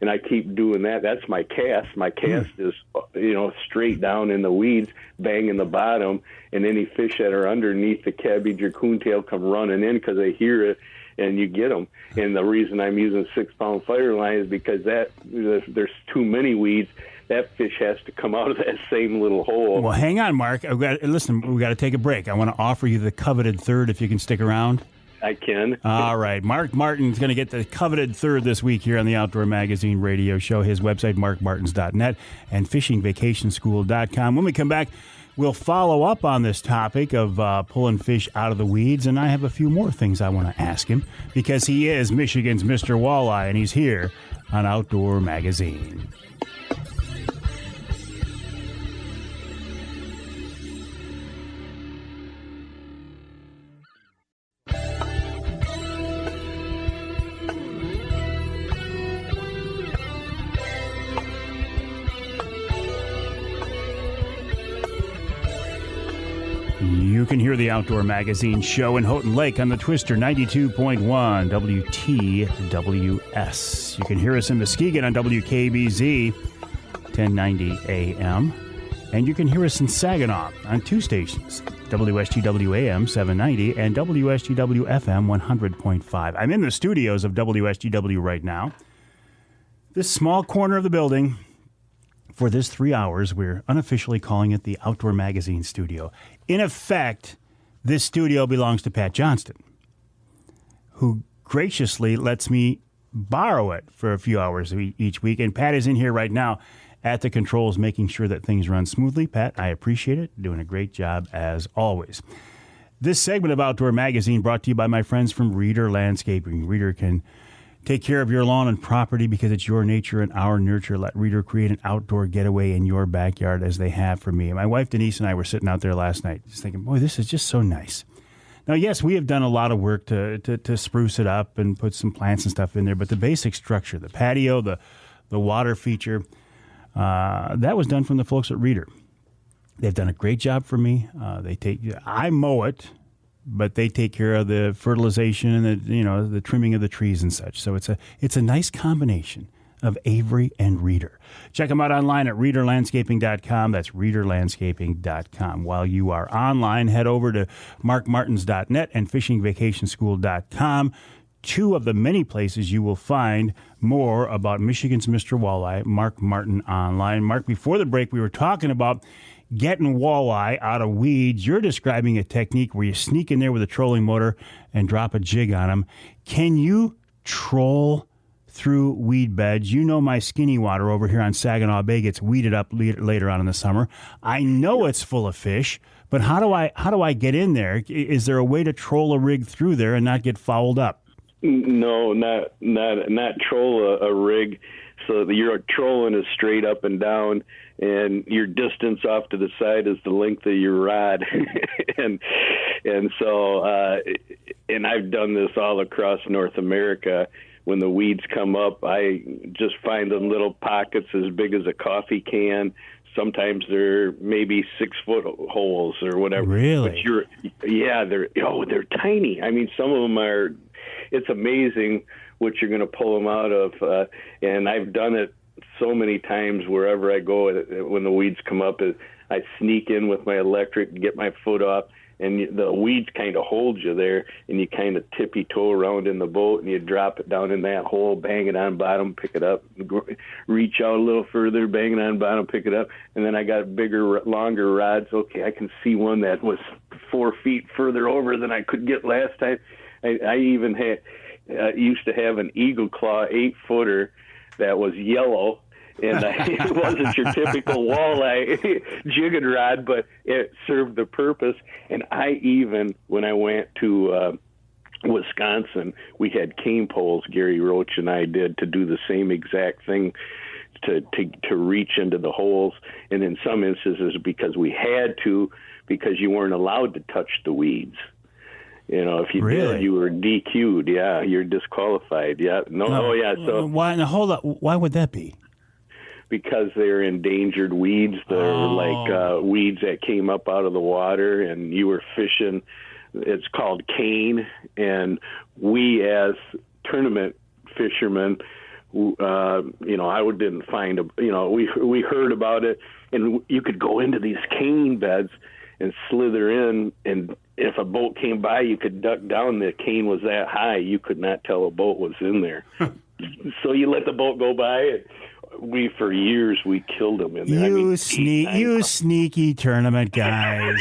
and I keep doing that. That's my cast. My cast is, you know, straight down in the weeds, banging the bottom, and any fish that are underneath the cabbage or coontail come running in because they hear it, and you get them. And the reason I'm using 6-pound fire line is because there's too many weeds. That fish has to come out of that same little hole. Well, hang on, Mark. Listen, we got to take a break. I want to offer you the coveted third if you can stick around. I can. All right. Mark Martin's going to get the coveted third this week here on the Outdoor Magazine radio show. His website, markmartins.net, and fishingvacationschool.com. When we come back, we'll follow up on this topic of pulling fish out of the weeds, and I have a few more things I want to ask him because he is Michigan's Mr. Walleye, and he's here on Outdoor Magazine. You can hear the Outdoor Magazine show in Houghton Lake on the Twister 92.1 WTWS. You can hear us in Muskegon on WKBZ 1090 AM. And you can hear us in Saginaw on 2 stations, WSGW AM 790 and WSGW FM 100.5. I'm in the studios of WSGW right now. This small corner of the building. For this 3 hours, we're unofficially calling it the Outdoor Magazine studio. In effect, this studio belongs to Pat Johnston, who graciously lets me borrow it for a few hours each week. And Pat is in here right now. at the controls, making sure that things run smoothly. Pat, I appreciate it. Doing a great job as always. This segment of Outdoor Magazine brought to you by my friends from Reeder Landscaping. Reeder can take care of your lawn and property because it's your nature and our nurture. Let Reeder create an outdoor getaway in your backyard as they have for me. My wife Denise and I were sitting out there last night just thinking, boy, this is just so nice. Now, yes, we have done a lot of work to spruce it up and put some plants and stuff in there, but the basic structure, the patio, the water feature, that was done from the folks at Reeder. They've done a great job for me. I mow it, but they take care of the fertilization and the trimming of the trees and such. So it's a nice combination of Avery and Reeder. Check them out online at reederlandscaping.com. That's reederlandscaping.com. While you are online, head over to markmartins.net and fishingvacationschool.com. Two of the many places you will find more about Michigan's Mr. Walleye, Mark Martin online. Mark, before the break, we were talking about getting walleye out of weeds. You're describing a technique where you sneak in there with a trolling motor and drop a jig on them. Can you troll through weed beds? You know my skinny water over here on Saginaw Bay gets weeded up later on in the summer. I know it's full of fish, but how do I get in there? Is there a way to troll a rig through there and not get fouled up? No, not troll a rig. So your trolling is straight up and down, and your distance off to the side is the length of your rod. and so and I've done this all across North America. When the weeds come up, I just find them little pockets as big as a coffee can. Sometimes they're maybe 6-foot holes or whatever. Really? But they're tiny. I mean, some of them are. It's amazing what you're going to pull them out of. And I've done it so many times wherever I go. When the weeds come up, I sneak in with my electric, get my foot off, and the weeds kind of hold you there, and you kind of tippy-toe around in the boat, and you drop it down in that hole, bang it on bottom, pick it up, reach out a little further, bang it on bottom, pick it up, and then I got bigger, longer rods. Okay, I can see one that was 4 feet further over than I could get last time. I even used to have an Eagle Claw 8-footer that was yellow, and it wasn't your typical walleye jigging rod, but it served the purpose. And when I went to Wisconsin, we had cane poles, Gary Roach and I did, to do the same exact thing, to reach into the holes. And in some instances, because we had to, because you weren't allowed to touch the weeds. If you did, you were DQ'd. Yeah, you're disqualified. Yeah, So why? Now hold up. Why would that be? Because they're endangered weeds. They're like weeds that came up out of the water, and you were fishing. It's called cane, and we as tournament fishermen, I didn't find we heard about it, and you could go into these cane beds and slither in, and if a boat came by, you could duck down. The cane was that high, you could not tell a boat was in there. So you let the boat go by, and for years we killed them in there. You sneaky tournament guys.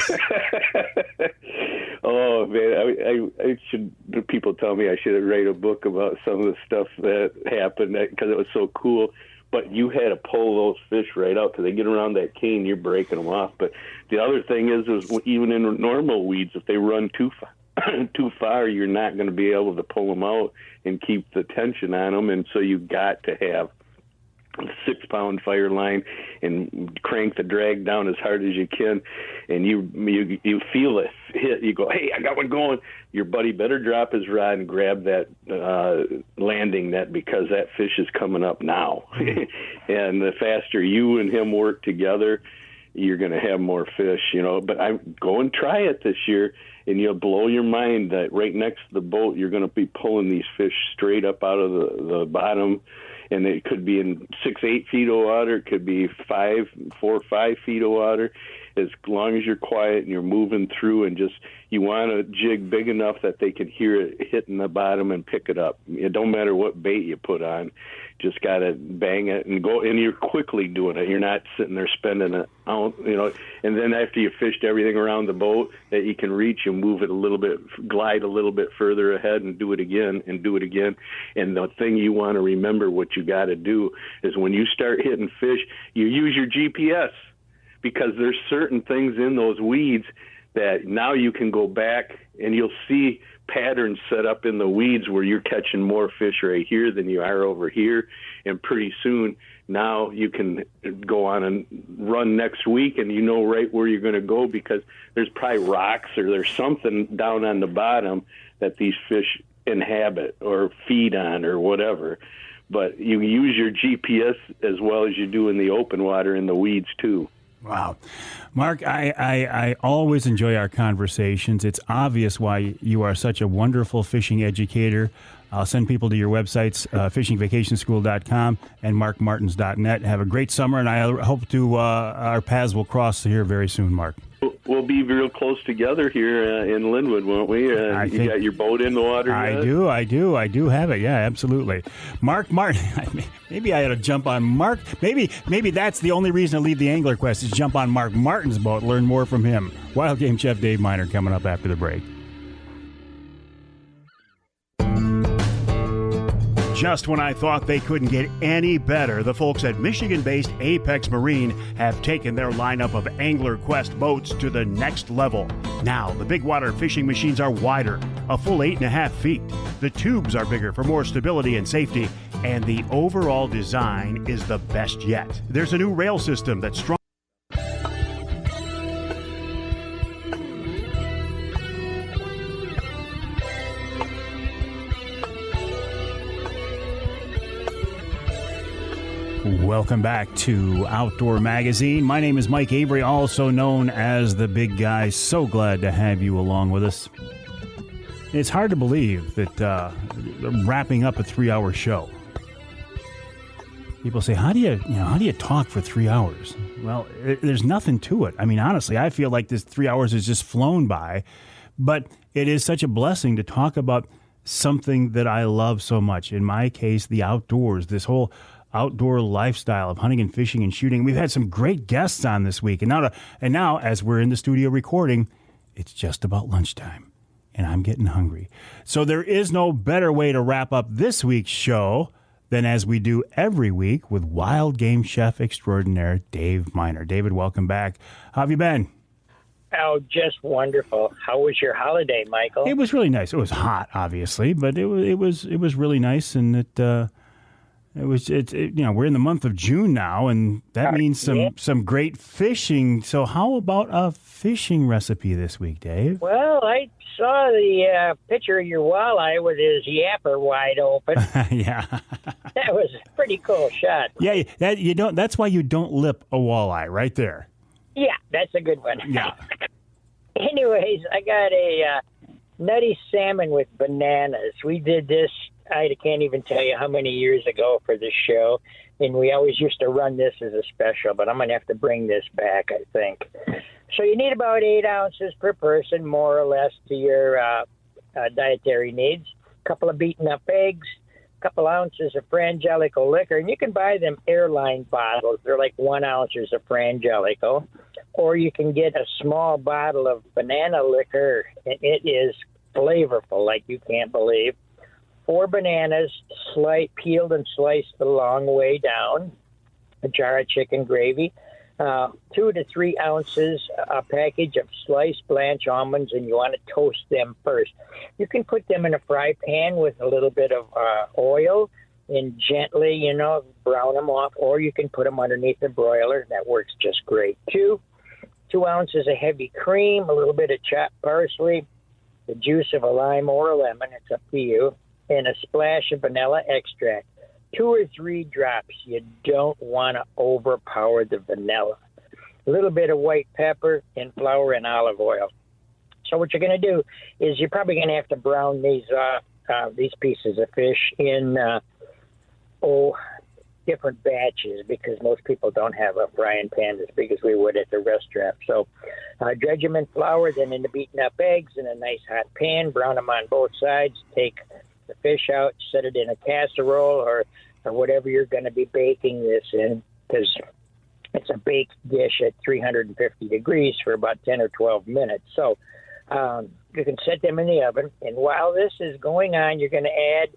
Oh man, I should. People tell me I should write a book about some of the stuff that happened because it was so cool. But you had to pull those fish right out because they get around that cane, you're breaking them off. But the other thing is even in normal weeds, if they run too far, you're not going to be able to pull them out and keep the tension on them. And so you got to have a 6-pound fire line and crank the drag down as hard as you can, and you feel it hit. You go, hey, I got one going. Your buddy better drop his rod and grab that landing net because that fish is coming up now. And the faster you and him work together, you're going to have more fish. But I go and try it this year, and you'll blow your mind that right next to the boat, you're going to be pulling these fish straight up out of the bottom. And it could be in 6-8 feet of water. It could be 4 or 5 feet of water. as long as you're quiet and you're moving through, and just you want a jig big enough that they can hear it hitting the bottom and pick it up. It don't matter what bait you put on, just got to bang it and go. And you're quickly doing it. You're not sitting there spending it out, And then after you fished everything around the boat that you can reach, you move it a little bit, glide a little bit further ahead, and do it again and do it again. And the thing you want to remember, what you got to do is when you start hitting fish, you use your GPS, because there's certain things in those weeds that now you can go back and you'll see patterns set up in the weeds where you're catching more fish right here than you are over here. And pretty soon now you can go on and run next week, and you know right where you're going to go, because there's probably rocks or there's something down on the bottom that these fish inhabit or feed on or whatever. But you use your GPS as well as you do in the open water in the weeds too. Wow. Mark, I always enjoy our conversations. It's obvious why you are such a wonderful fishing educator. I'll send people to your websites, fishingvacationschool.com and markmartins.net. Have a great summer, and I hope our paths will cross here very soon, Mark. We'll be real close together here in Linwood, won't we? You got your boat in the water yet? I do have it. Yeah, absolutely. Mark Martin. Maybe I ought to jump on Mark. Maybe that's the only reason to leave the Angler Quest, is jump on Mark Martin's boat, learn more from him. Wild Game Chef Dave Minar coming up after the break. Just when I thought they couldn't get any better, the folks at Michigan-based Apex Marine have taken their lineup of Angler Quest boats to the next level. Now, the big water fishing machines are wider, a full 8.5 feet. The tubes are bigger for more stability and safety, and the overall design is the best yet. There's a new rail system that's strong. Welcome back to Outdoor Magazine. My name is Mike Avery, also known as the Big Guy. So glad to have you along with us. It's hard to believe that wrapping up a 3-hour show. People say, how do you talk for 3 hours? Well, there's nothing to it. I mean, honestly, I feel like this 3 hours has just flown by, but it is such a blessing to talk about something that I love so much. In my case, the outdoors, this whole outdoor lifestyle of hunting and fishing and shooting. We've had some great guests on this week. And now, as we're in the studio recording, it's just about lunchtime, and I'm getting hungry. So there is no better way to wrap up this week's show than as we do every week with Wild Game Chef extraordinaire Dave Minar. David, welcome back. How have you been? Oh, just wonderful. How was your holiday, Michael? It was really nice. It was hot, obviously, but it was really nice, and we're in the month of June now, and that means some great fishing. So how about a fishing recipe this week, Dave? Well, I saw the picture of your walleye with his yapper wide open. Yeah. That was a pretty cool shot. Yeah, that's why you don't lip a walleye right there. Yeah, that's a good one. Yeah. Anyways, I got a nutty salmon with bananas. We did this, I can't even tell you how many years ago for this show, and we always used to run this as a special, but I'm going to have to bring this back, I think. So you need about 8 ounces per person, more or less, to your dietary needs. A couple of beaten up eggs, a couple ounces of Frangelico liquor, and you can buy them airline bottles. They're like 1 ounces of Frangelico. Or you can get a small bottle of banana liquor, and it is flavorful like you can't believe. 4 bananas, peeled and sliced the long way down, a jar of chicken gravy, 2 to 3 ounces, a package of sliced blanch almonds, and you want to toast them first. You can put them in a fry pan with a little bit of oil and gently, brown them off, or you can put them underneath the broiler. That works just great, too. 2 ounces of heavy cream, a little bit of chopped parsley, the juice of a lime or a lemon, it's up to you, and a splash of vanilla extract. 2 or 3 drops. You don't want to overpower the vanilla. A little bit of white pepper and flour and olive oil. So what you're going to do is you're probably going to have to brown these pieces of fish in different batches because most people don't have a frying pan as big as we would at the restaurant. So dredge them in flour, then in the beaten up eggs in a nice hot pan, brown them on both sides, take the fish out, set it in a casserole or whatever you're going to be baking this in, because it's a baked dish at 350 degrees for about 10 or 12 minutes. So you can set them in the oven, and while this is going on, you're going to add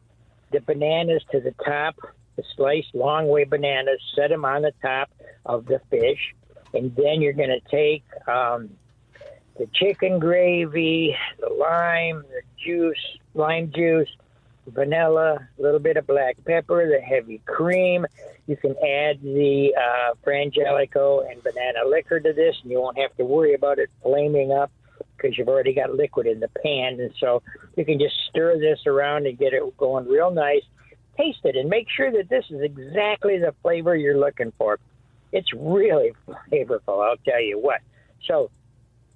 the bananas to the top, the sliced long way bananas, set them on the top of the fish, and then you're going to take the chicken gravy, the lime juice, vanilla, a little bit of black pepper, the heavy cream. You can add the frangelico and banana liquor to this, and you won't have to worry about it flaming up because you've already got liquid in the pan. And so you can just stir this around and get it going real nice. Taste it and make sure that this is exactly the flavor you're looking for. It's really flavorful, I'll tell you what. So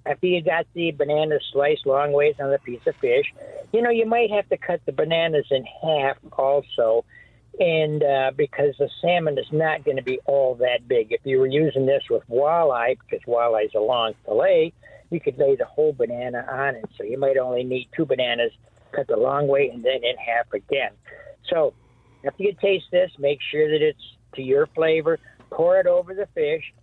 after you got the bananas sliced long ways on the piece of fish, you might have to cut the bananas in half also, and because the salmon is not going to be all that big. If you were using this with walleye, because walleye is a long fillet, you could lay the whole banana on it. So you might only need 2 bananas, cut the long way, and then in half again. So after you taste this, make sure that it's to your flavor. Pour it over the fish.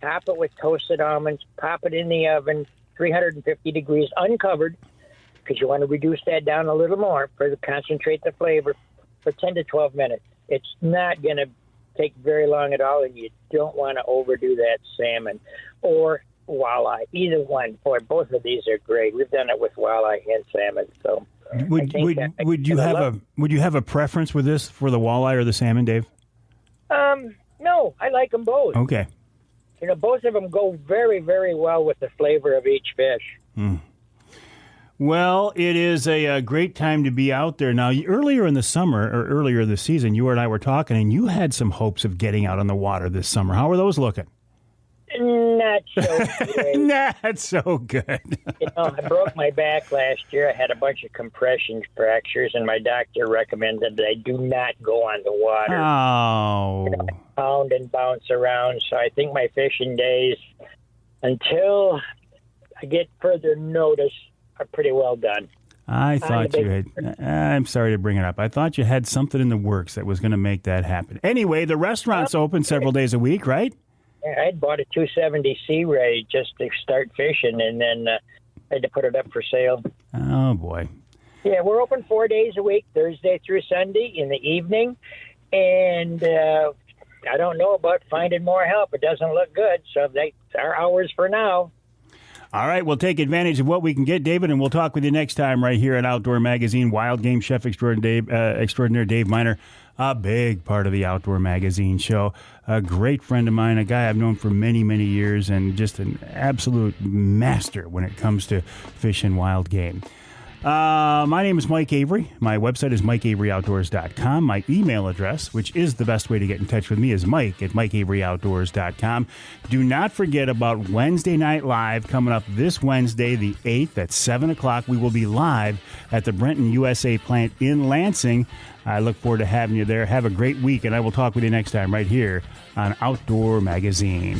Top it with toasted almonds. Pop it in the oven, 350 degrees, uncovered, because you want to reduce that down a little more to concentrate the flavor for 10 to 12 minutes. It's not going to take very long at all, and you don't want to overdo that salmon or walleye. Either one. Boy, both of these are great. We've done it with walleye and salmon. So would you have a preference with this for the walleye or the salmon, Dave? No, I like them both. Okay. Both of them go very, very well with the flavor of each fish. Well, it is a great time to be out there. Now, earlier in the summer, or earlier this season, you and I were talking, and you had some hopes of getting out on the water this summer. How are those looking? Not so good. Not so good. I broke my back last year. I had a bunch of compression fractures, and my doctor recommended that I do not go on the water. Oh. Pound and bounce around. So I think my fishing days, until I get further notice, are pretty well done. I thought you had. I'm sorry to bring it up. I thought you had something in the works that was going to make that happen. Anyway, the restaurant's open several days a week, right? Yeah, I had bought a 270 Sea Ray just to start fishing, and then I had to put it up for sale. Oh, boy. Yeah, we're open 4 days a week, Thursday through Sunday in the evening. And I don't know about finding more help. It doesn't look good, so that's our hours for now. All right, we'll take advantage of what we can get, David, and we'll talk with you next time right here at Outdoor Magazine. Wild Game Chef Extraordinaire Dave Minar, a big part of the Outdoor Magazine show. A great friend of mine, a guy I've known for many, many years, and just an absolute master when it comes to fishing wild game. My name is Mike Avery. My website is MikeAveryOutdoors.com. My email address, which is the best way to get in touch with me, is Mike@MikeAveryOutdoors.com. Do not forget about Wednesday Night Live coming up this Wednesday, the 8th at 7 o'clock. We will be live at the Brenton USA plant in Lansing. I look forward to having you there. Have a great week, and I will talk with you next time right here on Outdoor Magazine.